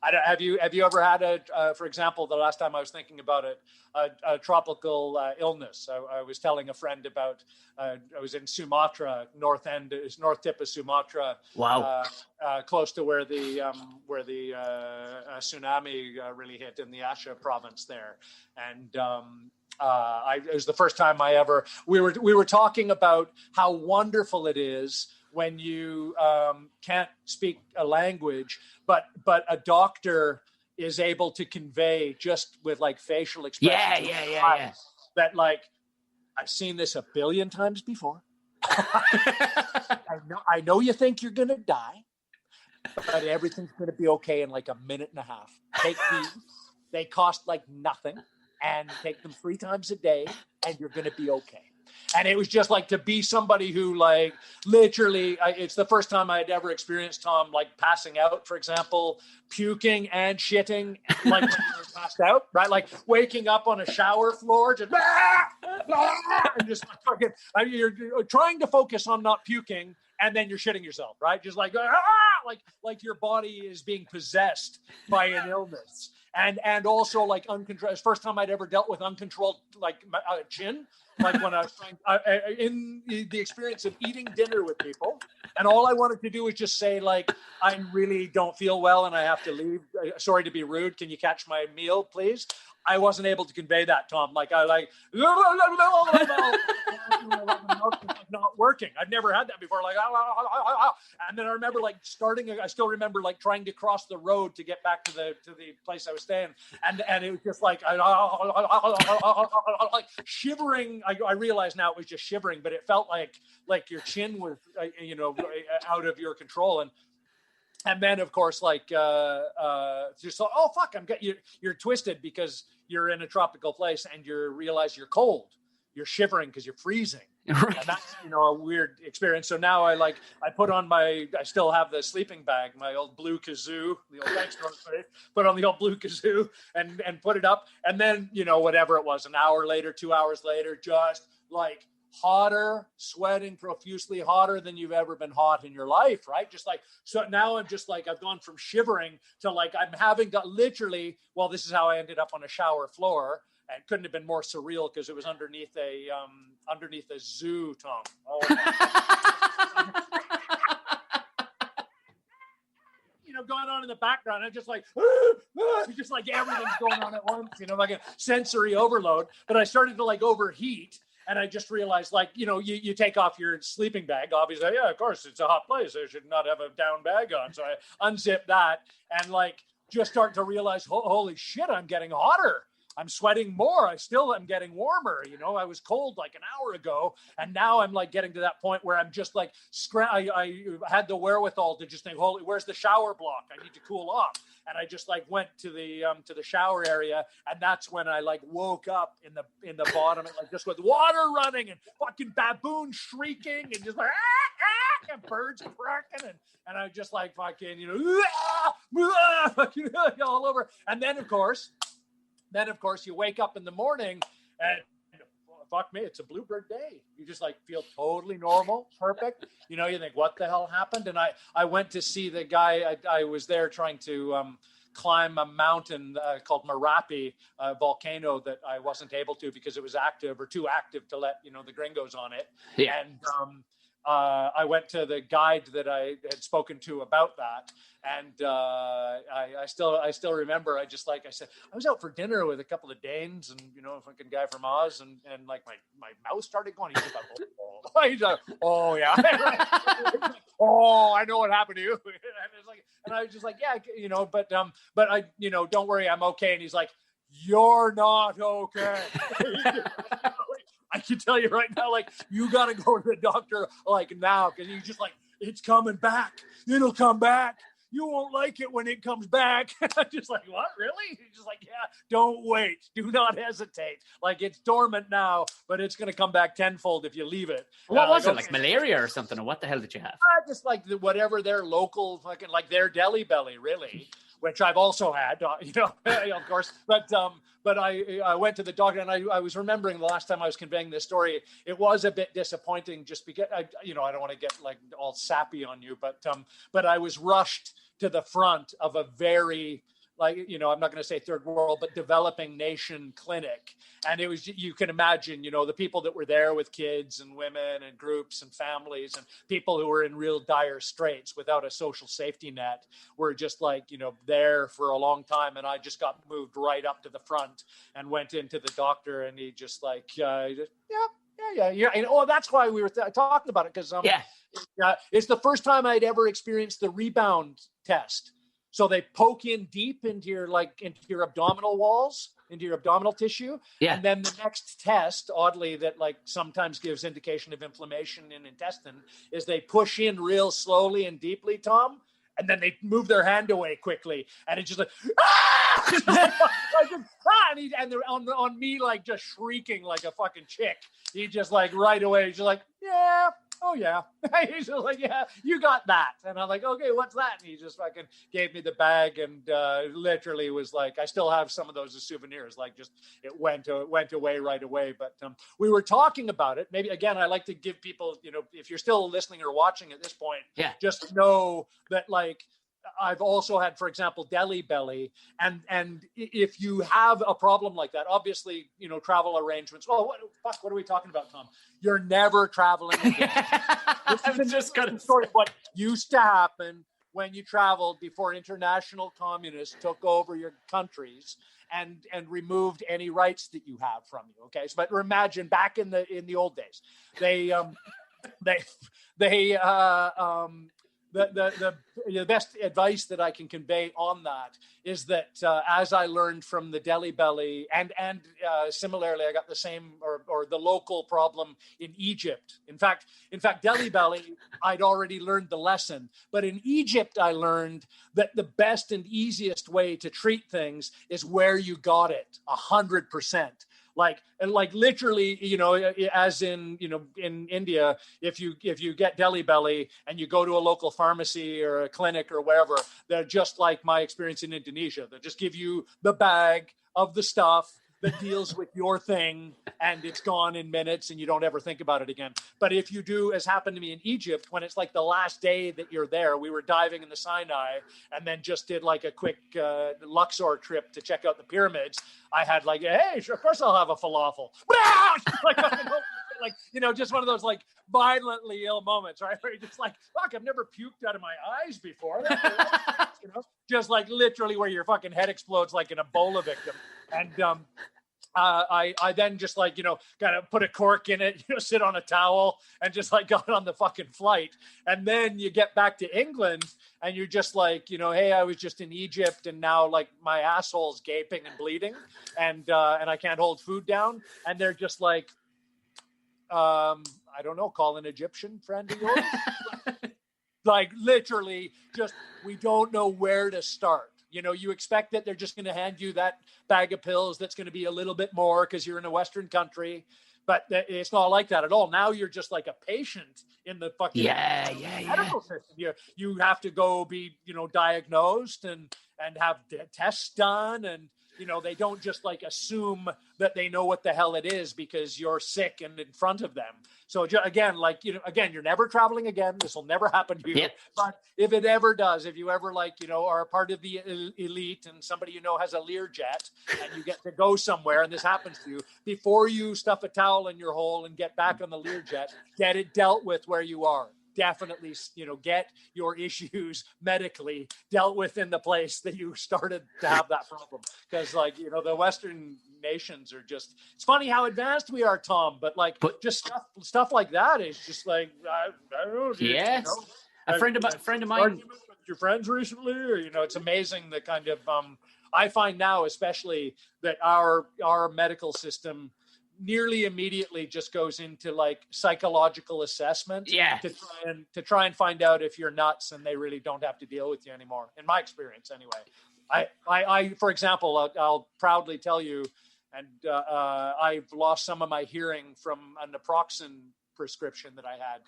have you ever had for example, the last time I was thinking about it, a tropical illness. I was telling a friend about. I was in Sumatra, north tip of Sumatra. Wow. Close to where the tsunami really hit in the Aceh province there, and it was the first time we were talking about how wonderful it is when you can't speak a language, but a doctor is able to convey just with like facial expressions. Yeah. That like, I've seen this a billion times before. I know you think you're gonna die, but everything's gonna be okay in like a minute and a half. Take these; they cost like nothing, and take them 3 times a day, and you're gonna be okay. And it was just like to be somebody who like literally, it's the first time I had ever experienced, Tom, like passing out, for example, puking and shitting, like when you were passed out, right? Like waking up on a shower floor, just, and just fucking, you're trying to focus on not puking, and then you're shitting yourself, right? Just like, like your body is being possessed by an illness. And also like uncontrolled. First time I'd ever dealt with uncontrolled like chin, like when I was in the experience of eating dinner with people, and all I wanted to do was just say like, I really don't feel well and I have to leave. Sorry to be rude. Can you catch my meal, please? I wasn't able to convey that, Tom. Like I like not working. I've never had that before. Like, and then I remember like I still remember like trying to cross the road to get back to the place I was staying, and it was just like like shivering. I realize now it was just shivering, but it felt like your chin was out of your control. And then, of course, like, just so, oh, fuck, you're twisted because you're in a tropical place and you realize you're cold. You're shivering because you're freezing. Right. And that's, a weird experience. So now I put on I still have the sleeping bag, my old blue kazoo, the old gangster, put on the old blue kazoo and put it up. And then, whatever it was, an hour later, 2 hours later, just like, hotter, sweating profusely, hotter than you've ever been hot in your life, right? Just like, so now I'm just like, I've gone from shivering to like, I'm having got literally, well, this is how I ended up on a shower floor, and couldn't have been more surreal because it was underneath a zoo, Tom. Going on in the background. I'm just like, just like everything's going on at once, like a sensory overload. But I started to like overheat. And I just realized, like, you take off your sleeping bag, obviously. Yeah, of course, it's a hot place. I should not have a down bag on. So I unzip that and, like, just start to realize, holy shit, I'm getting hotter. I'm sweating more. I still am getting warmer. I was cold like an hour ago. And now I'm, like, getting to that point where I'm just, like, I had the wherewithal to just think, holy, where's the shower block? I need to cool off. And I just like went to the shower area, and that's when I like woke up in the bottom, and like just with water running and fucking baboons shrieking and just like and birds cracking and I just like fucking all over. And then of course you wake up in the morning and fuck me, it's a bluebird day. You just like feel totally normal, perfect. You think, what the hell happened? And I went to see the guy. I was there trying to climb a mountain called Merapi, a volcano that I wasn't able to because it was active or too active to let the gringos on it. Yeah. And I went to the guide that I had spoken to about that. And I still remember, I said, I was out for dinner with a couple of Danes and, a fucking guy from Oz and like my mouth started going. He's like, oh yeah. Oh, I know what happened to you. And I was just like, yeah, but I, don't worry, I'm okay. And he's like, you're not okay. I can tell you right now, like, you got to go to the doctor, like, now, because he's just like, it's coming back. It'll come back. You won't like it when it comes back. I'm just like, what, really? He's just like, yeah, don't wait. Do not hesitate. Like, it's dormant now, but it's going to come back tenfold if you leave it. What was it, like malaria or something? Or what the hell did you have? Just like whatever their local fucking, like their deli belly, really. which I've also had, of course. But I went to the doctor, and I was remembering the last time I was conveying this story, it was a bit disappointing just because, I don't want to get like all sappy on you, but I was rushed to the front of a very, I'm not going to say third world, but developing nation clinic. And it was, you can imagine, the people that were there with kids and women and groups and families and people who were in real dire straits without a social safety net were just like, there for a long time. And I just got moved right up to the front and went into the doctor, and he just like, yeah. And, that's why we were talking about it, because it's the first time I'd ever experienced the rebound test. So they poke in deep into your abdominal walls, into your abdominal tissue. Yeah. And then the next test, oddly, that like sometimes gives indication of inflammation in intestine, is they push in real slowly and deeply, Tom, and then they move their hand away quickly. And it's just like, and they're on me, like just shrieking like a fucking chick. He just like right away, he's just like, yeah. Oh, yeah. He's just like, yeah, you got that. And I'm like, okay, what's that? And he just fucking gave me the bag, and literally was like, I still have some of those as souvenirs. Like just, it went away right away. But we were talking about it. Maybe, again, I like to give people, if you're still listening or watching at this point, just know that like, I've also had, for example, deli belly. And if you have a problem like that, obviously, travel arrangements. Well, what are we talking about, Tom? You're never traveling again. This is just kind of story of what used to happen when you traveled before international communists took over your countries and removed any rights that you have from you. Okay. So, but imagine back in the old days, the best advice that I can convey on that is that as I learned from the deli belly, and similarly, I got the same or the local problem in Egypt. In fact, deli belly, I'd already learned the lesson. But in Egypt, I learned that the best and easiest way to treat things is where you got it, 100%. Like literally, as in, in India, if you get deli belly and you go to a local pharmacy or a clinic or wherever, they're just like my experience in Indonesia. They'll just give you the bag of the stuff that deals with your thing, and it's gone in minutes and you don't ever think about it again. But if you do, as happened to me in Egypt, when it's like the last day that you're there, we were diving in the Sinai and then just did like a quick Luxor trip to check out the pyramids. I had like, hey, sure, of course I'll have a falafel. Just one of those like violently ill moments, right? Where you're just like, fuck, I've never puked out of my eyes before. Just like literally where your fucking head explodes like an Ebola victim. And I then just like, kind of put a cork in it, sit on a towel and just like got on the fucking flight. And then you get back to England and you're just like, hey, I was just in Egypt and now like my asshole's gaping and bleeding and I can't hold food down. And they're just like, I don't know, call an Egyptian friend of yours. Like literally just, we don't know where to start. You expect that they're just going to hand you that bag of pills that's going to be a little bit more because you're in a Western country, but it's not like that at all. Now you're just like a patient in the fucking medical system. You have to go be, diagnosed and have tests done, and they don't just like assume that they know what the hell it is because you're sick and in front of them. So again, you're never traveling again. This will never happen to you. Yep. But if it ever does, if you ever are a part of the elite and somebody has a Learjet and you get to go somewhere and this happens to you, before you stuff a towel in your hole and get back on the Learjet, get it dealt with where you are. Definitely, get your issues medically dealt with in the place that you started to have that problem. Because the Western nations are just, it's funny how advanced we are, Tom, but just stuff like that is just like, I don't know. Yes. A friend of mine. With your friends recently, or, it's amazing the kind of, I find now, especially that our medical system nearly immediately just goes into like psychological assessment to try and find out if you're nuts, and they really don't have to deal with you anymore. In my experience, anyway. I for example, I'll proudly tell you, and I've lost some of my hearing from a naproxen prescription that I had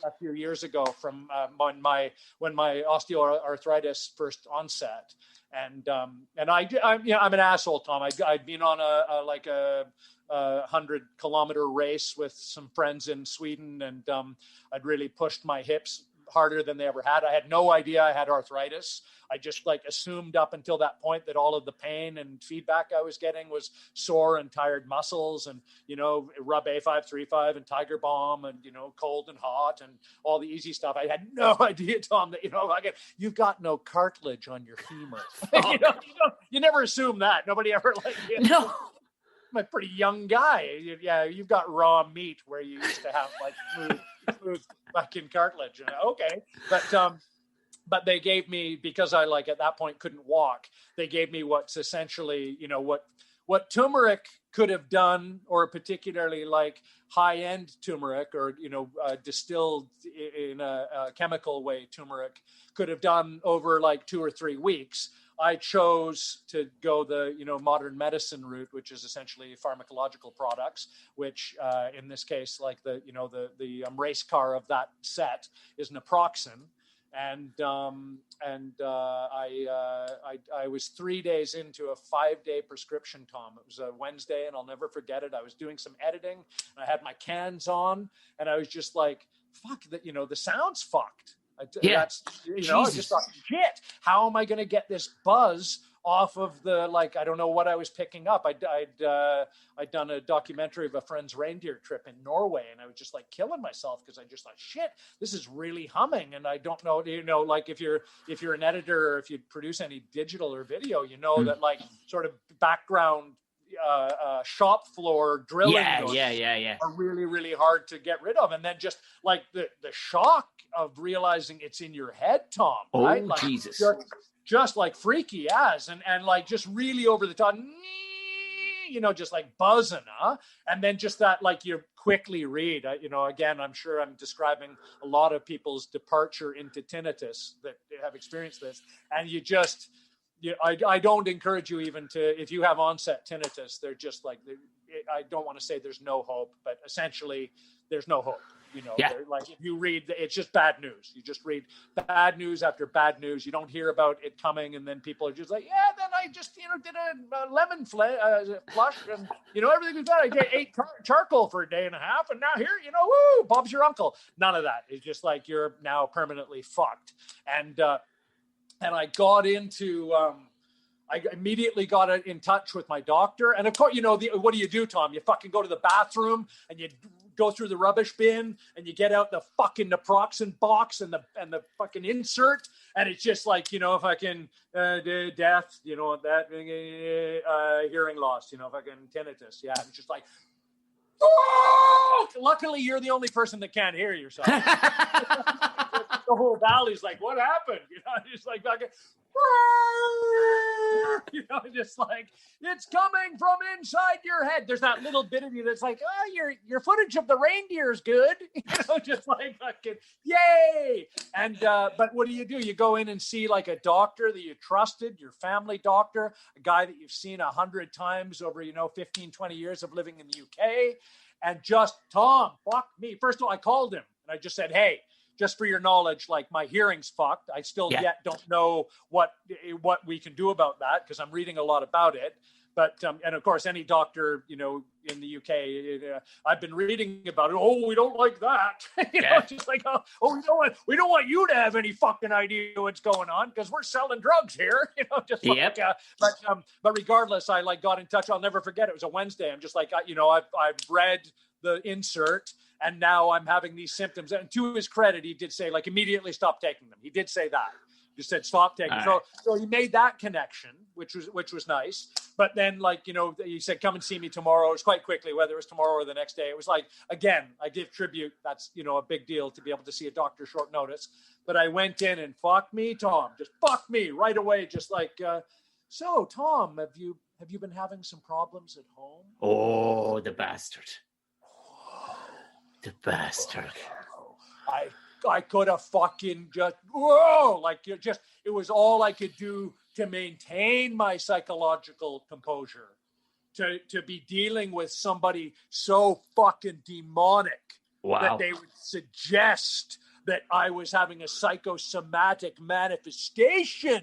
a few years ago from when my osteoarthritis first onset. And I'm an asshole, Tom. I'd been on a 100-kilometer race with some friends in Sweden, and I'd really pushed my hips harder than they ever had. I had no idea I had arthritis. I just assumed up until that point that all of the pain and feedback I was getting was sore and tired muscles, and rub A535 and Tiger Balm and cold and hot and all the easy stuff. I had no idea, Tom, that you've got no cartilage on your femur. You never assume that. Nobody ever No. I'm a pretty young guy. Yeah, you've got raw meat where you used to have smooth fucking cartilage. Okay, but they gave me, because I at that point couldn't walk. They gave me what's essentially what turmeric could have done, or particularly high-end turmeric, or distilled in a chemical way turmeric could have done over 2 or 3 weeks. I chose to go the modern medicine route, which is essentially pharmacological products, which in this case, the race car of that set is naproxen. And I was 3 days into a 5-day prescription, Tom. It was a Wednesday, and I'll never forget it. I was doing some editing, and I had my cans on, and I was just like, fuck, the sound's fucked. I just thought, shit, how am I going to get this buzz off of the, I don't know what I was picking up. I'd done a documentary of a friend's reindeer trip in Norway, and I was just killing myself because I just thought, shit, this is really humming. And I don't know, if you're an editor, or if you produce any digital or video, that sort of background shop floor drilling are really, really hard to get rid of. And then just the shock of realizing it's in your head, Tom, right? Jesus. Just freaky as, and just really over the top, just buzzing, huh? And then just that, you quickly read, again, I'm sure I'm describing a lot of people's departure into tinnitus that have experienced this. And you just, I don't encourage you even to, if you have onset tinnitus, they're just I don't want to say there's no hope, but essentially there's no hope. If you read, it's just bad news. You just read bad news after bad news. You don't hear about it coming, and then people are just then I just did a lemon flush, and everything was bad. I ate charcoal for a day and a half, and now here, woo, Bob's your uncle. None of that. It's just you're now permanently fucked. And I got into. I immediately got in touch with my doctor. And of course, what do you do, Tom? You fucking go to the bathroom, and you go through the rubbish bin, and you get out the fucking naproxen box and the fucking insert. And it's just fucking death, hearing loss, fucking tinnitus. Yeah. It's just oh! Luckily, you're the only person that can't hear yourself. The whole valley's what happened? Just fucking, just it's coming from inside your head. There's that little bit of you that's your footage of the reindeer is good. Just fucking yay. And but what do? You go in and see a doctor that you trusted, your family doctor, a guy that you've seen 100 times over 15, 20 years of living in the UK. And just, Tom, fuck me. First of all, I called him and I just said, hey, just for your knowledge, my hearing's fucked. I still yet don't know what we can do about that, because I'm reading a lot about it. But and of course, any doctor in the UK, I've been reading about it. Oh, we don't like that. Just we don't want you to have any fucking idea what's going on, because we're selling drugs here. But regardless, I got in touch. I'll never forget. It was a Wednesday. I'm just I've read the insert. And now I'm having these symptoms. And to his credit, he did say, immediately stop taking them. He did say that. He said, stop taking them. So he made that connection, which was nice. But then, he said, come and see me tomorrow. It was quite quickly, whether it was tomorrow or the next day. It was again, I give tribute. That's, a big deal to be able to see a doctor short notice. But I went in and fuck me, Tom. Just fuck me right away. Just so, Tom, have you been having some problems at home? Oh, the bastard. The bastard. I could have fucking just, whoa, it was all I could do to maintain my psychological composure, to be dealing with somebody so fucking demonic Wow. that they would suggest that I was having a psychosomatic manifestation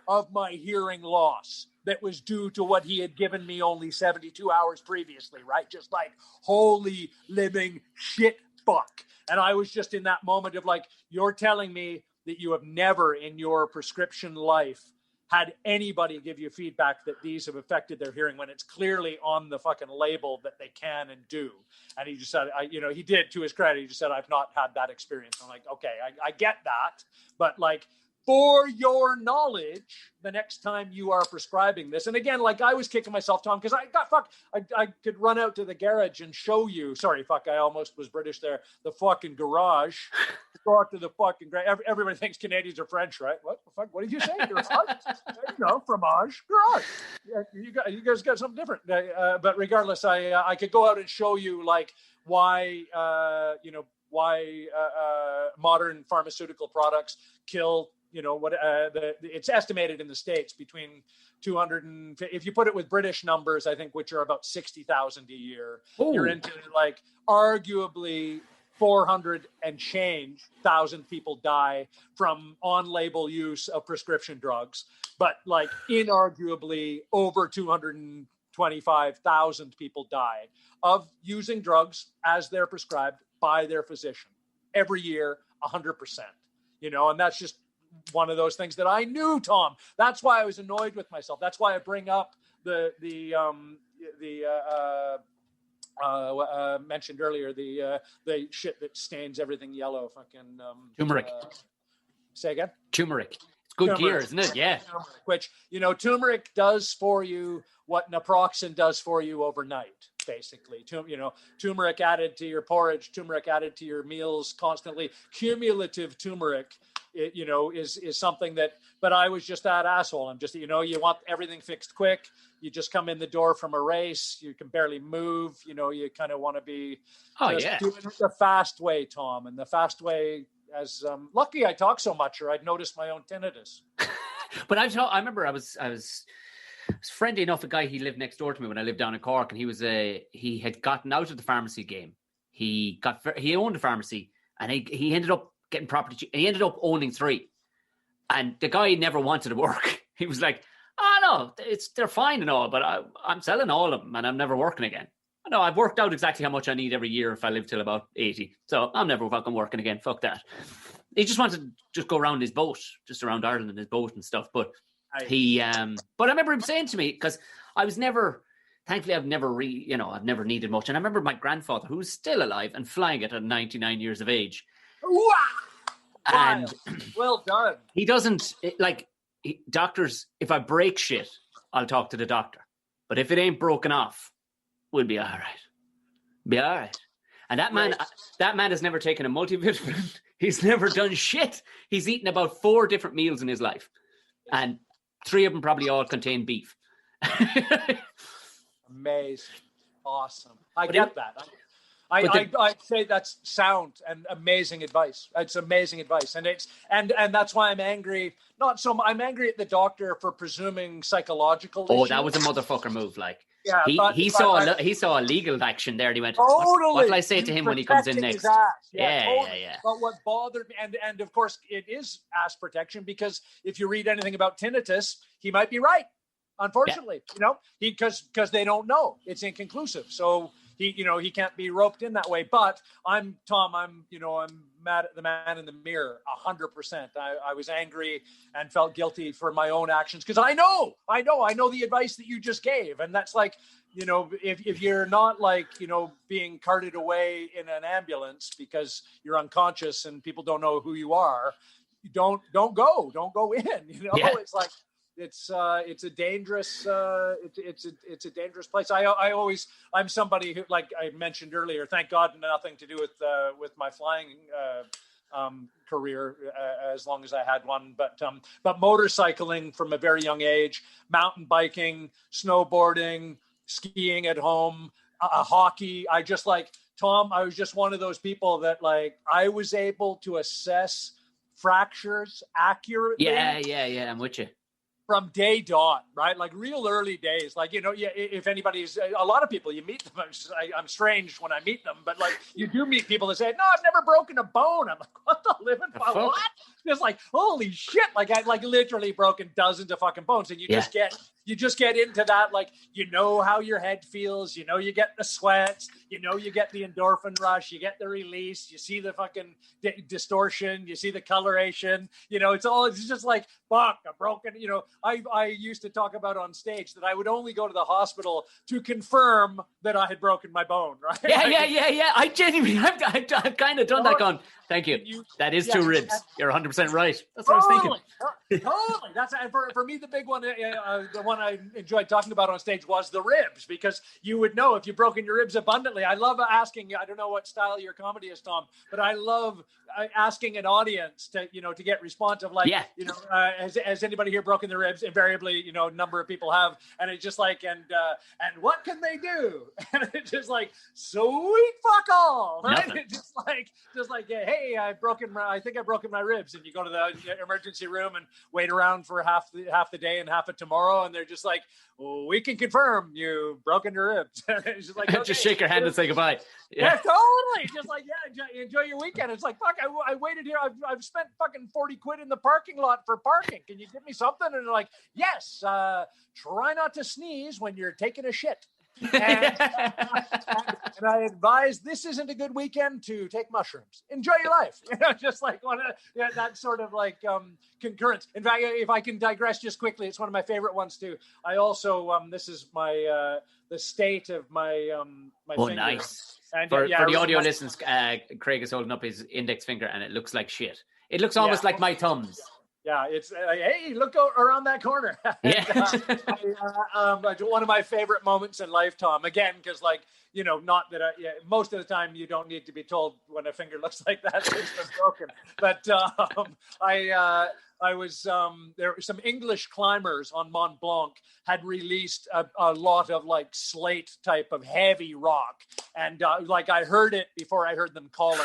of my hearing loss that was due to what he had given me only 72 hours previously, right? Just like, holy living shit fuck. And I was just in that moment of like, you're telling me that you have never in your prescription life had anybody give you feedback that these have affected their hearing when it's clearly on the fucking label that they can and do. And he just said, he did, to his credit, he just said, I've not had that experience. I'm like, okay, I get that. But like, for your knowledge, the next time you are prescribing this, and again, like I was kicking myself, Tom, because I could run out to the garage and show you. Sorry, fuck, I almost was British there. The fucking garage. Go out to the fucking everybody thinks Canadians are French, right? What the fuck? What did you say? Garage? Fromage, garage. Yeah, you guys got something different. But regardless, I could go out and show you like why modern pharmaceutical products kill. It's estimated in the States between 200 and, if you put it with British numbers, I think, which are about 60,000 a year, Ooh. You're into like arguably 400 and change thousand people die from on-label use of prescription drugs, but like inarguably over 225,000 people die of using drugs as they're prescribed by their physician every year, 100%, and that's just one of those things that I knew, Tom. That's why I was annoyed with myself. That's why I bring up the mentioned earlier, the shit that stains everything yellow. Fucking turmeric. Say again? Turmeric. It's good gear, isn't it? Yeah. Turmeric, which, turmeric does for you what naproxen does for you overnight, basically. Turmeric added to your porridge, turmeric added to your meals constantly. Cumulative turmeric, is something that, but I was just that asshole. I'm just, you want everything fixed quick. You just come in the door from a race. You can barely move. You kind of want to be doing it the fast way, Tom. And the fast way, as lucky I talk so much, or I'd noticed my own tinnitus. But I remember I was friendly enough. A guy, he lived next door to me when I lived down in Cork, and he had gotten out of the pharmacy game. He owned a pharmacy, and he ended up getting property. He ended up owning 3, and the guy never wanted to work. He was like, "Oh no, they're fine and all, but I'm selling all of them, and I'm never working again. No, I've worked out exactly how much I need every year if I live till about 80, so I'm never fucking working again. Fuck that." He just wanted to just go around his boat, just around Ireland in his boat and stuff. But but I remember him saying to me, because I was never. Thankfully, I've never I've never needed much. And I remember my grandfather, who's still alive and flying it at 99 years of age. Wow. And well done. He doesn't doctors. If I break shit, I'll talk to the doctor. But if it ain't broken off, we'll be all right. Be all right. And that man has never taken a multivitamin. He's never done shit. He's eaten about 4 different meals in his life, and 3 of them probably all contain beef. Amazing. Awesome. I get that. I'd say that's sound and amazing advice. It's amazing advice. And that's why I'm angry. I'm angry at the doctor for presuming psychological issues. That was a motherfucker move. Like, yeah, he saw a legal action there, and he went, totally. What will I say to him when he comes in next? Yeah, totally. Yeah. But what bothered me, and of course it is ass protection, because if you read anything about tinnitus, he might be right. Unfortunately, because they don't know. It's inconclusive. So he can't be roped in that way. But I'm mad at the man in the mirror 100%. I was angry and felt guilty for my own actions, because I know the advice that you just gave. And that's like, if you're not like, being carted away in an ambulance because you're unconscious and people don't know who you are, you don't go in, It's like, it's a dangerous it's a dangerous place. I'm somebody who, like I mentioned earlier, thank God nothing to do with my flying career, as long as I had one, but motorcycling from a very young age, mountain biking, snowboarding, skiing at home, hockey. I just like, Tom, I was just one of those people that like I was able to assess fractures accurately. Yeah, I'm with you. from day dot, right? Like real early days. Like, you know, yeah, if anybody's, a lot of people, you meet them. I'm strange when I meet them, but like you do meet people that say, no, I've never broken a bone. I'm like, what the living fuck? What? Just like, holy shit. Like I like literally broken dozens of fucking bones. And you just get into that. Like, you know how your head feels, you know, you get the sweats, you know, you get the endorphin rush, you get the release, you see the fucking distortion, you see the coloration, you know, it's just like, fuck, I'm broken. You know, I used to talk about on stage that I would only go to the hospital to confirm that I had broken my bone, right? Yeah. I genuinely, I've kind of done that going, thank you. That is 2 ribs. You're 100% right. That's what I was thinking. Totally. That's for me, the big one, the one I enjoyed talking about on stage was the ribs, because you would know if you've broken your ribs abundantly. I love asking, I don't know what style your comedy is, Tom, but I love asking an audience to, you know, to get responsive, like, you know, has anybody here broken their ribs? Invariably, you know, a number of people have, and it's just like, and what can they do? And it's just like, sweet fuck all, right? It's just like, hey, I think I've broken my ribs, and you go to the emergency room and wait around for half the day and half of tomorrow, and they're just like, well, we can confirm you've broken your ribs. It's just like, okay, just shake your hand and say goodbye. Yeah, totally. Just like, enjoy your weekend. It's like, fuck, I waited here. I've spent fucking 40 quid in the parking lot for parking. Can you give me something? And they're like, yes, try not to sneeze when you're taking a shit. And I advise, this isn't a good weekend to take mushrooms. Enjoy your life. You know, just like that sort of like concurrence. In fact, if I can digress just quickly, it's one of my favorite ones too. I also this is my the state of my my finger. Nice. And, for the audio listeners, Craig is holding up his index finger, and it looks like shit. It looks almost like my thumbs. Yeah, it's hey, look around that corner. One of my favorite moments in life, Tom. Again, because like, you know, not that most of the time you don't need to be told when a finger looks like that it's been broken. But I was there were some English climbers on Mont Blanc had released a lot of like slate type of heavy rock, and like I heard it before I heard them calling.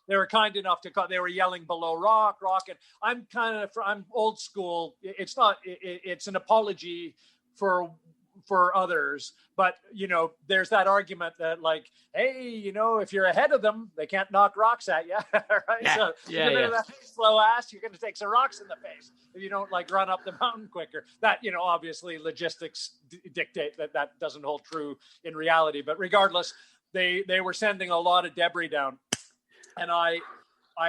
They were kind enough to call. They were yelling below rock, and I'm old school. It's not. It's an apology for others, but you know, there's that argument that like, hey, you know, if you're ahead of them, they can't knock rocks at you, right? So that slow ass, you're going to take some rocks in the face if you don't like run up the mountain quicker. That, you know, obviously logistics dictate that doesn't hold true in reality, but regardless, they were sending a lot of debris down. And I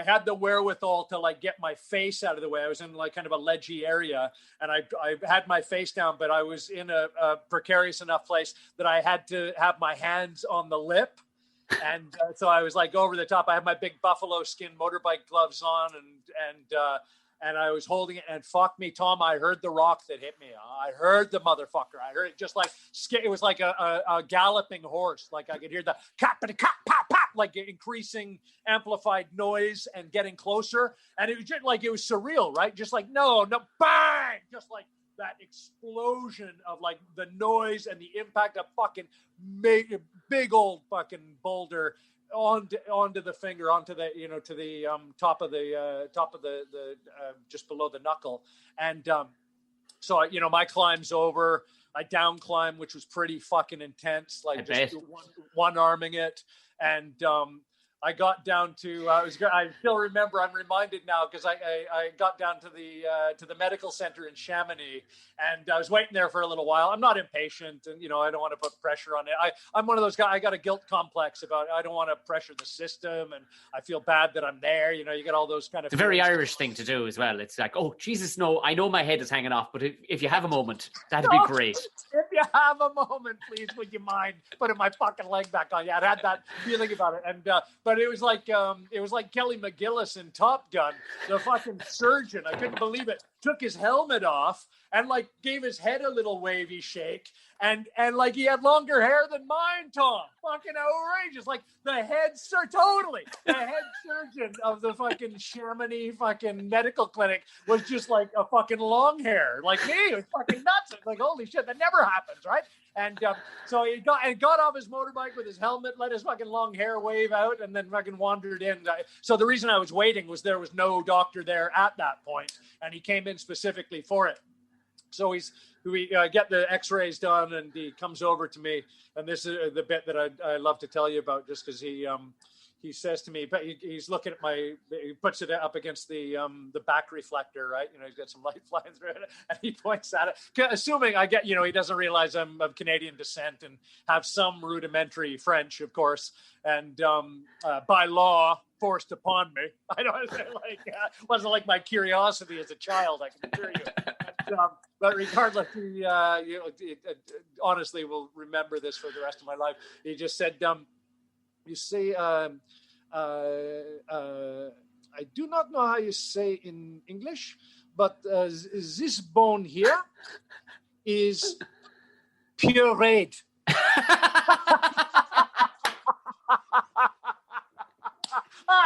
had the wherewithal to like get my face out of the way. I was in like kind of a ledgy area, and I had my face down, but I was in a precarious enough place that I had to have my hands on the lip. And so I was like over the top. I had my big buffalo skin motorbike gloves on, and I was holding it, and fuck me, Tom, I heard the rock that hit me. I heard the motherfucker. I heard it just like, it was like a galloping horse. Like I could hear the pop, pop, like increasing amplified noise and getting closer. And it was just like, it was surreal, right? Just like, no, bang! Just like that explosion of like the noise and the impact of fucking big old fucking boulder onto the finger, onto the, you know, to the top of the just below the knuckle. And so you know, my climb's over. I down climb, which was pretty fucking intense, like just one arming it. And I got down to I still remember, I'm reminded now, because I got down to the medical center in Chamonix, and I was waiting there for a little while. I'm not impatient, and you know, I don't want to put pressure on it. I'm one of those guys, I got a guilt complex about it. I don't want to pressure the system, and I feel bad that I'm there. You know, you get all those kind of. It's a very Irish thing to do as well. It's like, oh Jesus, no, I know my head is hanging off, but if you have a moment, that'd be great. If you have a moment, please, would you mind putting my fucking leg back on? Yeah, I had that feeling about it, and but it was like Kelly McGillis in Top Gun, the fucking surgeon. I couldn't believe it. Took his helmet off and like gave his head a little wavy shake, and like he had longer hair than mine, Tom. Fucking outrageous. Like the head surgeon of the fucking Chamonix fucking medical clinic was just like a fucking long hair like me. It was fucking nuts. It's like, holy shit, that never happens, right? And so he got off his motorbike with his helmet, let his fucking long hair wave out, and then fucking wandered in. So the reason I was waiting was there was no doctor there at that point, and he came in specifically for it. So we get the x-rays done, and he comes over to me, and this is the bit that I love to tell you about, just because he says to me, but he's looking at he puts it up against the back reflector, right? He's got some light flying through it, and he points at it, assuming I get, he doesn't realize I'm of Canadian descent and have some rudimentary French, of course, and by law forced upon me. I don't wasn't like my curiosity as a child, I can assure you. But regardless, he honestly will remember this for the rest of my life. He just said, you see, I do not know how you say in English, but this bone here is pureed.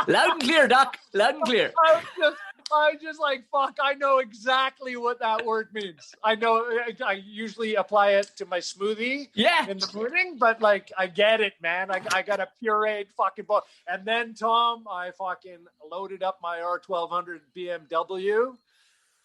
Loud and clear, Doc. Loud and clear. I just like, fuck, I know exactly what that word means. I know I usually apply it to my smoothie in the morning, but like, I get it, man. I got a pureed fucking bone. And then, Tom, I fucking loaded up my R1200 BMW,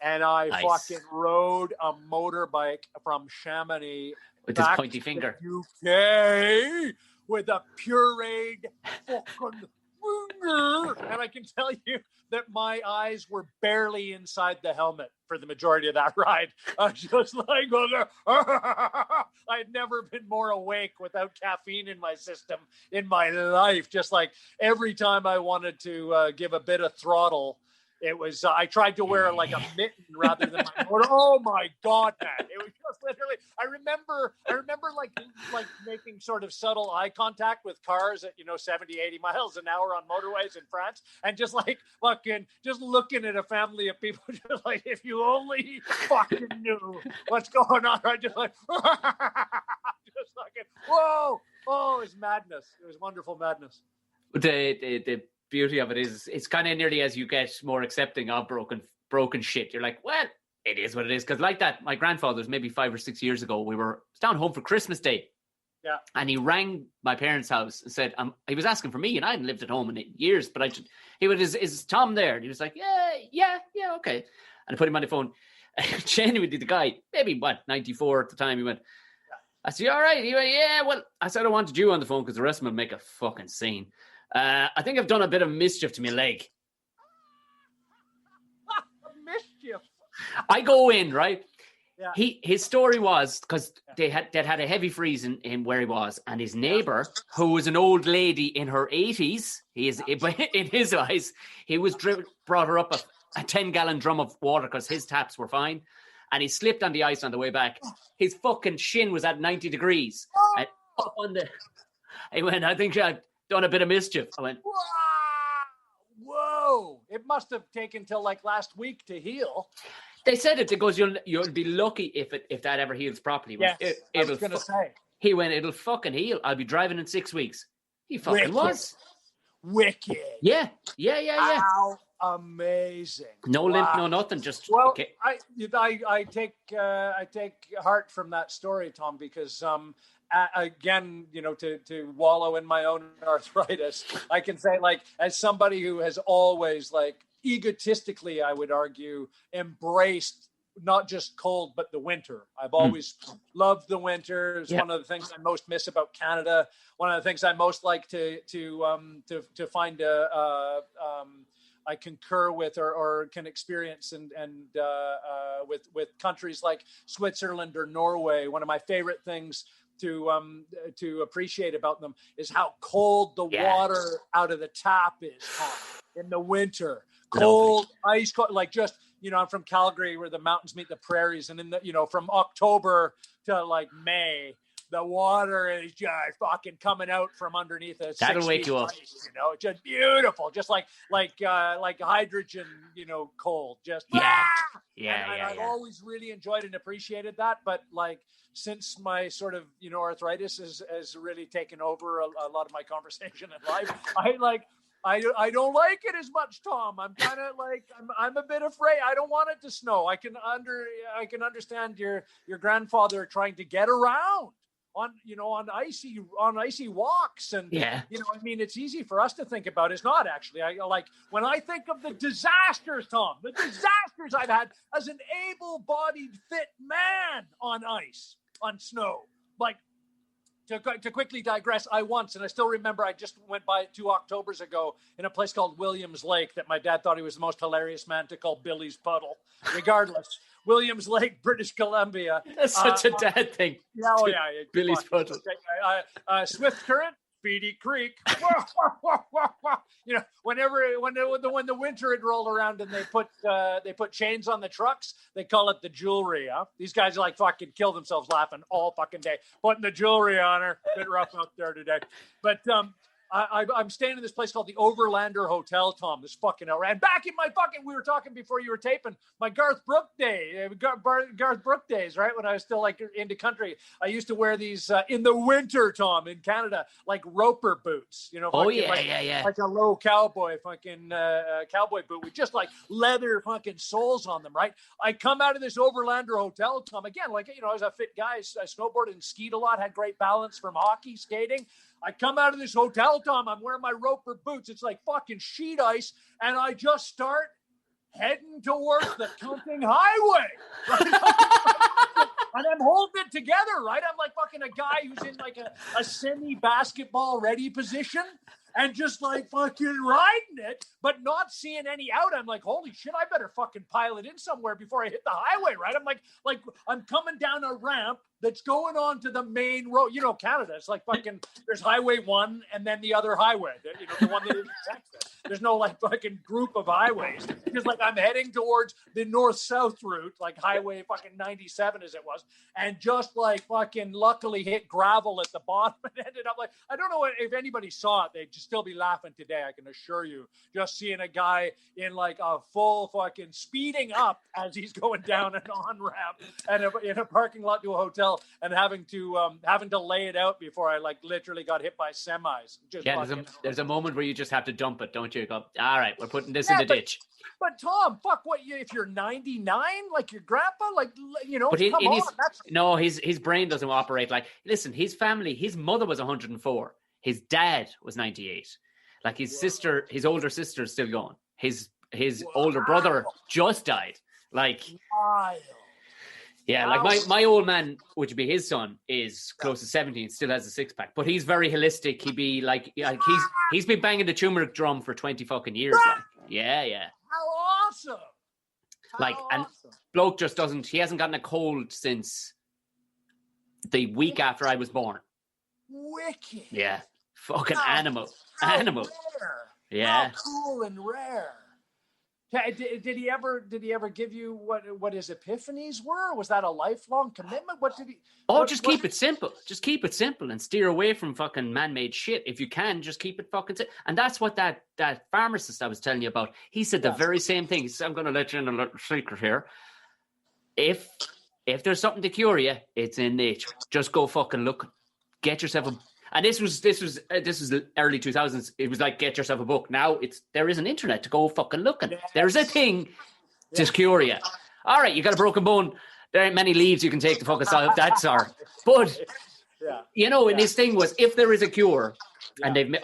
and I fucking rode a motorbike from Chamonix with his pointy finger, UK, with a pureed fucking finger. And I can tell you that my eyes were barely inside the helmet for the majority of that ride. I was just like, I'd never been more awake without caffeine in my system in my life. Just like every time I wanted to give a bit of throttle, it was, I tried to wear like a mitten rather than my motor. Oh my God, man. It was just literally, I remember like making sort of subtle eye contact with cars at, 70, 80 miles an hour on motorways in France. And just like fucking, just looking at a family of people, just like, if you only fucking knew what's going on. I just like, just fucking, whoa. Oh, it was madness. It was wonderful madness. The beauty of it is it's kind of nearly as you get more accepting of broken shit. You're like, well, it is what it is. Because like that, my grandfather's maybe 5 or 6 years ago, we were down home for Christmas Day. Yeah. And he rang my parents' house and said, he was asking for me, and I hadn't lived at home in years, but he went, is Tom there? And he was like, yeah, okay. And I put him on the phone. Genuinely, the guy, maybe 94 at the time, he went, I said, you all right? He went, yeah, well, I said I wanted you on the phone because the rest of them make a fucking scene. I think I've done a bit of mischief to my leg. Mischief? I go in, right? Yeah. His story was, because they'd had a heavy freeze in where he was, and his neighbour, who was an old lady in her 80s, in his eyes, he was brought her up a 10-gallon drum of water because his taps were fine, and he slipped on the ice on the way back. His fucking shin was at 90 degrees. And up on he went, I think I've done a bit of mischief. I went, whoa! It must have taken till like last week to heal. They said it. It goes, you'll be lucky if that ever heals properly. Yes, I was going to say. He went, it'll fucking heal. I'll be driving in 6 weeks. He fucking was. Wicked. Yeah. How amazing! No limp, no nothing. Just okay. I take heart from that story, Tom, because again, to wallow in my own arthritis, I can say, like, as somebody who has always, like, egotistically, I would argue, embraced not just cold but the winter. I've always loved the winter. It's one of the things I most miss about Canada. One of the things I most like to find I concur with or can experience and with countries like Switzerland or Norway. One of my favorite things to appreciate about them is how cold the water out of the tap is in the winter. Cold, ice cold, like just, I'm from Calgary where the mountains meet the prairies, and in the, from October to like May, the water is just fucking coming out from underneath us. That'll wake you up. Just beautiful, just like hydrogen, cold. Just I've always really enjoyed and appreciated that, but like since my sort of arthritis has really taken over a lot of my conversation in life, I don't like it as much, Tom. I'm kind of like I'm a bit afraid. I don't want it to snow. I can understand your grandfather trying to get around. on icy walks, and Yeah. I mean, it's easy for us to think about. It's not actually. I like when I think of the disasters, Tom, the disasters I've had as an able-bodied, fit man on ice, on snow. Like, to quickly digress, and I still remember, I just went by it 2 Octobers ago in a place called Williams Lake that my dad thought he was the most hilarious man to call Billy's Puddle. Regardless, Williams Lake, British Columbia. That's such a dad thing. Yeah, Billy's Puddle. Swift Current, Speedy Creek. When the winter had rolled around and they put chains on the trucks, they call it the jewelry. Huh? These guys like fucking kill themselves laughing all fucking day, putting the jewelry on her. Bit rough out there today, but I'm staying in this place called the Overlander Hotel, Tom. This fucking and back in my fucking, we were talking before you were taping, my Garth Brooke days, right? When I was still like into country, I used to wear these in the winter, Tom, in Canada, like roper boots, yeah. Like a low cowboy fucking cowboy boot with just like leather fucking soles on them, right? I come out of this Overlander Hotel, Tom, again, like, I was a fit guy. I snowboarded and skied a lot, had great balance from hockey, skating. I come out of this hotel, Tom, I'm wearing my roper boots. It's like fucking sheet ice. And I just start heading towards the Counting Highway. Right? And I'm holding it together, right? I'm like fucking a guy who's in like a semi-basketball ready position and just like fucking riding it, but not seeing any out. I'm like, holy shit, I better fucking pile it in somewhere before I hit the highway, right? I'm like I'm coming down a ramp that's going on to the main road. Canada, it's like fucking, there's Highway 1 and then the other highway, the one that intersects it. There's no like fucking group of highways. Because like I'm heading towards the north-south route, like Highway fucking 97 as it was, and just like fucking luckily hit gravel at the bottom and ended up like, I don't know if anybody saw it, they'd just still be laughing today, I can assure you, just seeing a guy in like a full fucking speeding up as he's going down an on-ramp and in a parking lot to a hotel, and having to lay it out before I like literally got hit by semis. There's a moment where you just have to dump it, don't you? Go, all right, we're putting this in the ditch. But Tom, fuck, if you're 99, like your grandpa, like, But come on. No, his brain doesn't operate like, listen, his family, his mother was 104. His dad was 98. Like his older sister is still going. His older brother just died. Like, wild. Yeah, like my old man, which would be his son, is close to 70 and still has a six pack. But he's very holistic. He'd be like he's been banging the turmeric drum for 20 fucking years. Like. Yeah. How awesome. And bloke just doesn't. He hasn't gotten a cold since the week after I was born. Wicked. Yeah, fucking animal. Rare. Yeah. How cool and rare. Did he ever give you what his epiphanies were? Was that a lifelong commitment? What did he? Keep it simple. Just keep it simple and steer away from fucking man-made shit. If you can, just keep it fucking simple. And that's what that pharmacist I was telling you about. He said the very same thing. He said, I'm going to let you in a little secret here. If there's something to cure you, it's in nature. Just go fucking look. Get yourself a. And this was early 2000s. It was like, get yourself a book. Now there is an internet to go fucking looking. Yes. There's a thing to cure you. All right, you got a broken bone. There ain't many leaves you can take to fucking solve that, sir. But and his thing was, if there is a cure, and they've,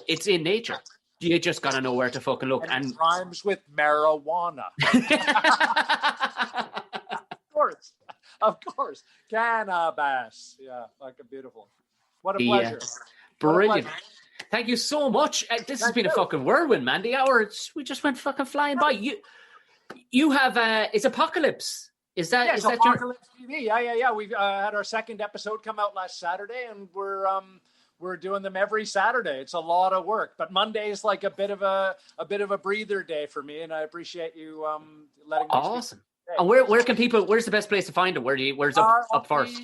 it's in nature. You just gotta know where to fucking look. And it rhymes with marijuana. Of course, cannabis. Yeah, fucking beautiful. What a pleasure. Brilliant. Thank you so much. This has been a fucking whirlwind, man. The hour, we just went fucking flying by. You have, it's Apocalypse. Is that Apocalypse TV. Yeah. We've had our second episode come out last Saturday, and we're doing them every Saturday. It's a lot of work, but Monday is like a bit of a breather day for me, and I appreciate you letting me awesome. And where can people? Where's the best place to find it? Where's up first?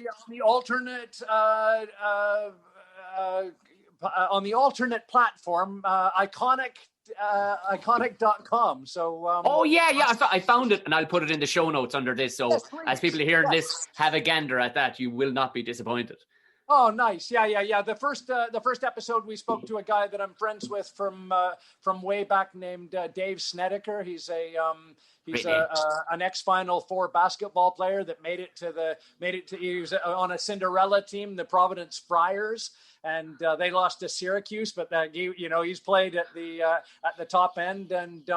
On the alternate platform, iconic.com. So. I found it, and I'll put it in the show notes under this. So as people are hearing this, have a gander at that. You will not be disappointed. Oh, nice. Yeah. The first episode, we spoke to a guy that I'm friends with from way back named Dave Snedeker. He's Great name. an ex-Final Four basketball player that made it to he was on a Cinderella team, the Providence Friars, and they lost to Syracuse, but he's played at the top end. And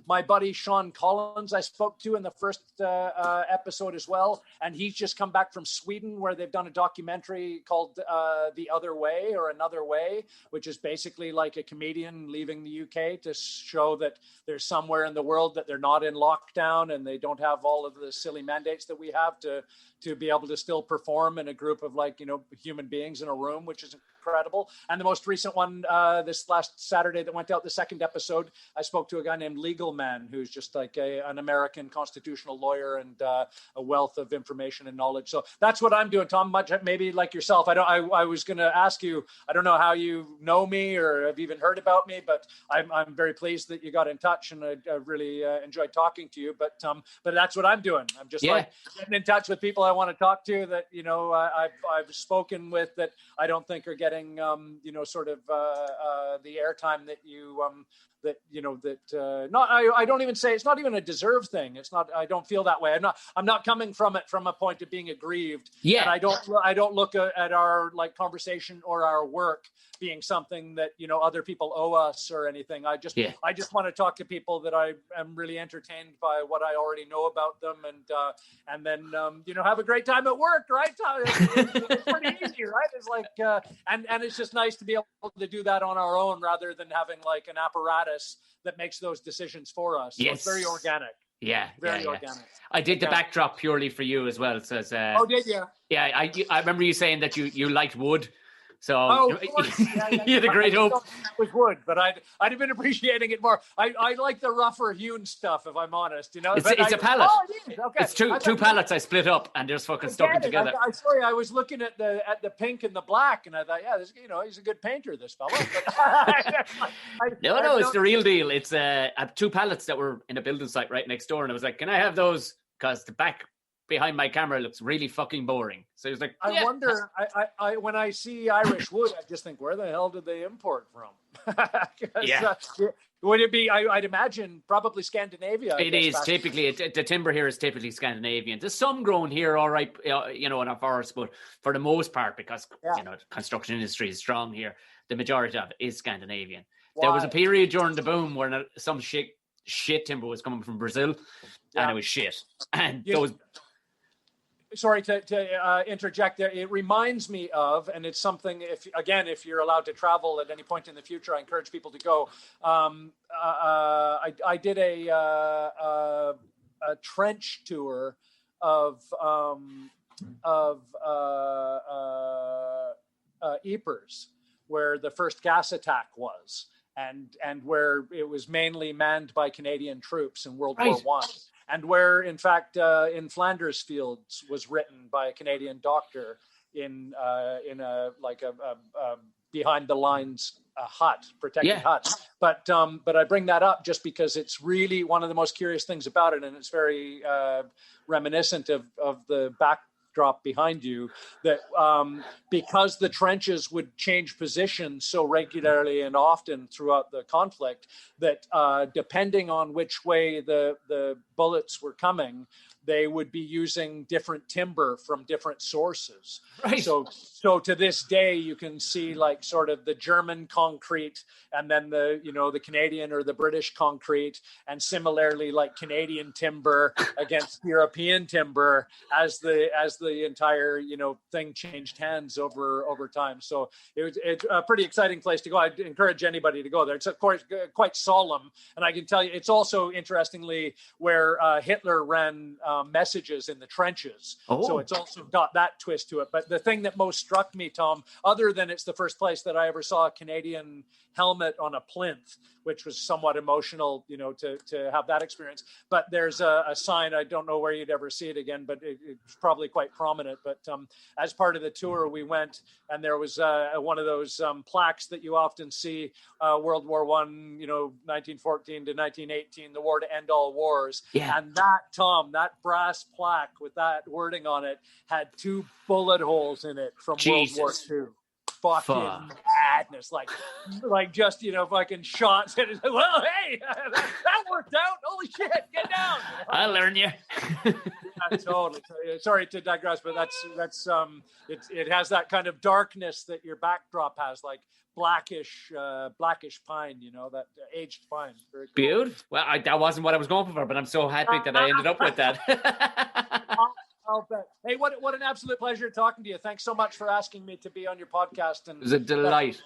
my buddy Sean Collins, I spoke to in the first episode as well, and he's just come back from Sweden, where they've done a documentary called The Other Way, or Another Way, which is basically like a comedian leaving the UK to show that there's somewhere in the world that they're not in lockdown and they don't have all of the silly mandates that we have to be able to still perform in a group of human beings in a room, which is incredible. And the most recent one, this last Saturday that went out, the second episode, I spoke to a guy named Legal Man, who's just like an American constitutional lawyer and a wealth of information and knowledge. So that's what I'm doing, Tom. Much maybe like yourself. I was going to ask you, I don't know how you know me or have even heard about me, but I'm very pleased that you got in touch, and I really enjoyed talking to you. But that's what I'm doing. I'm just like getting in touch with people I want to talk to that I've spoken with that I don't think are getting sort of the airtime that you I don't even say it's not even a deserved thing. It's not. I don't feel that way. I'm not coming from it from a point of being aggrieved. Yeah. And I don't look at our conversation or our work being something that other people owe us or anything. I just want to talk to people that I am really entertained by what I already know about them, and then have a great time at work, right? It's pretty easy, right? It's like and it's just nice to be able to do that on our own rather than having like an apparatus that makes those decisions for us. So it's very organic. Yeah, very organic. I did the backdrop purely for you as well. So did you? Yeah, I remember you saying that you liked wood. So of course. You had a great hope. With wood, but I'd have been appreciating it more. I like the rougher hewn stuff, if I'm honest. It's a pallet. Oh, it is. Okay. It's two pallets I split up and just fucking stuck them together. Sorry, I was looking at the pink and the black, and I thought, this, he's a good painter, this fella. No, it's the real deal. It's two pallets that were in a building site right next door, and I was like, can I have those? Because the back behind my camera looks really fucking boring. So he was like, I wonder, I when I see Irish wood, I just think, where the hell did they import from? Would it be, I'd imagine, probably Scandinavia? It is typically, the timber here is typically Scandinavian. There's some grown here, all right, in our forests, but for the most part, because, the construction industry is strong here, the majority of it is Scandinavian. Why? There was a period during the boom where some shit timber was coming from Brazil, and it was shit. And those... Sorry to interject there. It reminds me of, and it's something, if you're allowed to travel at any point in the future, I encourage people to go. I did a trench tour of Ypres, where the first gas attack was, and where it was mainly manned by Canadian troops in World War I. And where, in fact, in Flanders Fields was written by a Canadian doctor in a behind the lines hut, protected hut. But I bring that up just because it's really one of the most curious things about it, and it's very reminiscent of the backdrop behind you, that because the trenches would change position so regularly and often throughout the conflict, that depending on which way the bullets were coming, they would be using different timber from different sources. Right. So to this day, you can see like sort of the German concrete, and then the Canadian or the British concrete, and similarly like Canadian timber against European timber as the entire thing changed hands over time. So it's a pretty exciting place to go. I'd encourage anybody to go there. It's of course quite solemn, and I can tell you it's also interestingly where Hitler ran messages in the trenches. So it's also got that twist to it. But the thing that most struck me, Tom, other than it's the first place that I ever saw a Canadian helmet on a plinth, which was somewhat emotional, to have that experience. But there's a sign, I don't know where you'd ever see it again, but it's probably quite prominent. But as part of the tour, we went, and there was one of those plaques that you often see, World War I, 1914 to 1918, the war to end all wars. Yeah. And that brass plaque with that wording on it had 2 bullet holes in it from World War II. Fucking madness, like just, fucking shots. And it's like, well, hey, that worked out. Holy shit, get down. I'll learn you. Yeah, totally. Sorry to digress, but that's it has that kind of darkness that your backdrop has, like blackish pine, that aged pine. Very cool. Beautiful. Well, that wasn't what I was going for, but I'm so happy that I ended up with that. I'll bet. Hey, what an absolute pleasure talking to you. Thanks so much for asking me to be on your podcast. And It was a delight.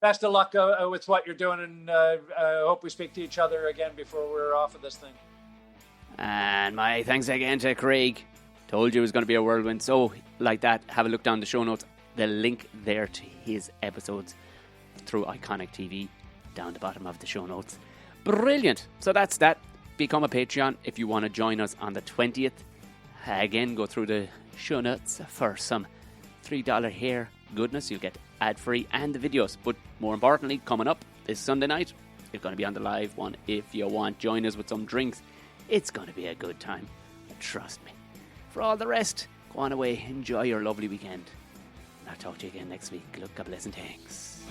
Best of luck with what you're doing, and I hope we speak to each other again before we're off of this thing. And my thanks again to Craig. Told you it was going to be a whirlwind. So, like that, have a look down the show notes. The link there to his episodes through Iconic TV down the bottom of the show notes. Brilliant. So that's that. Become a Patreon if you want to join us on the 20th. Again, go through the show notes for some $3 hair goodness. You'll get ad-free and the videos. But more importantly, coming up this Sunday night, you're going to be on the live one. If you want, join us with some drinks. It's going to be a good time. Trust me. For all the rest, go on away. Enjoy your lovely weekend. And I'll talk to you again next week. Look, God bless and thanks.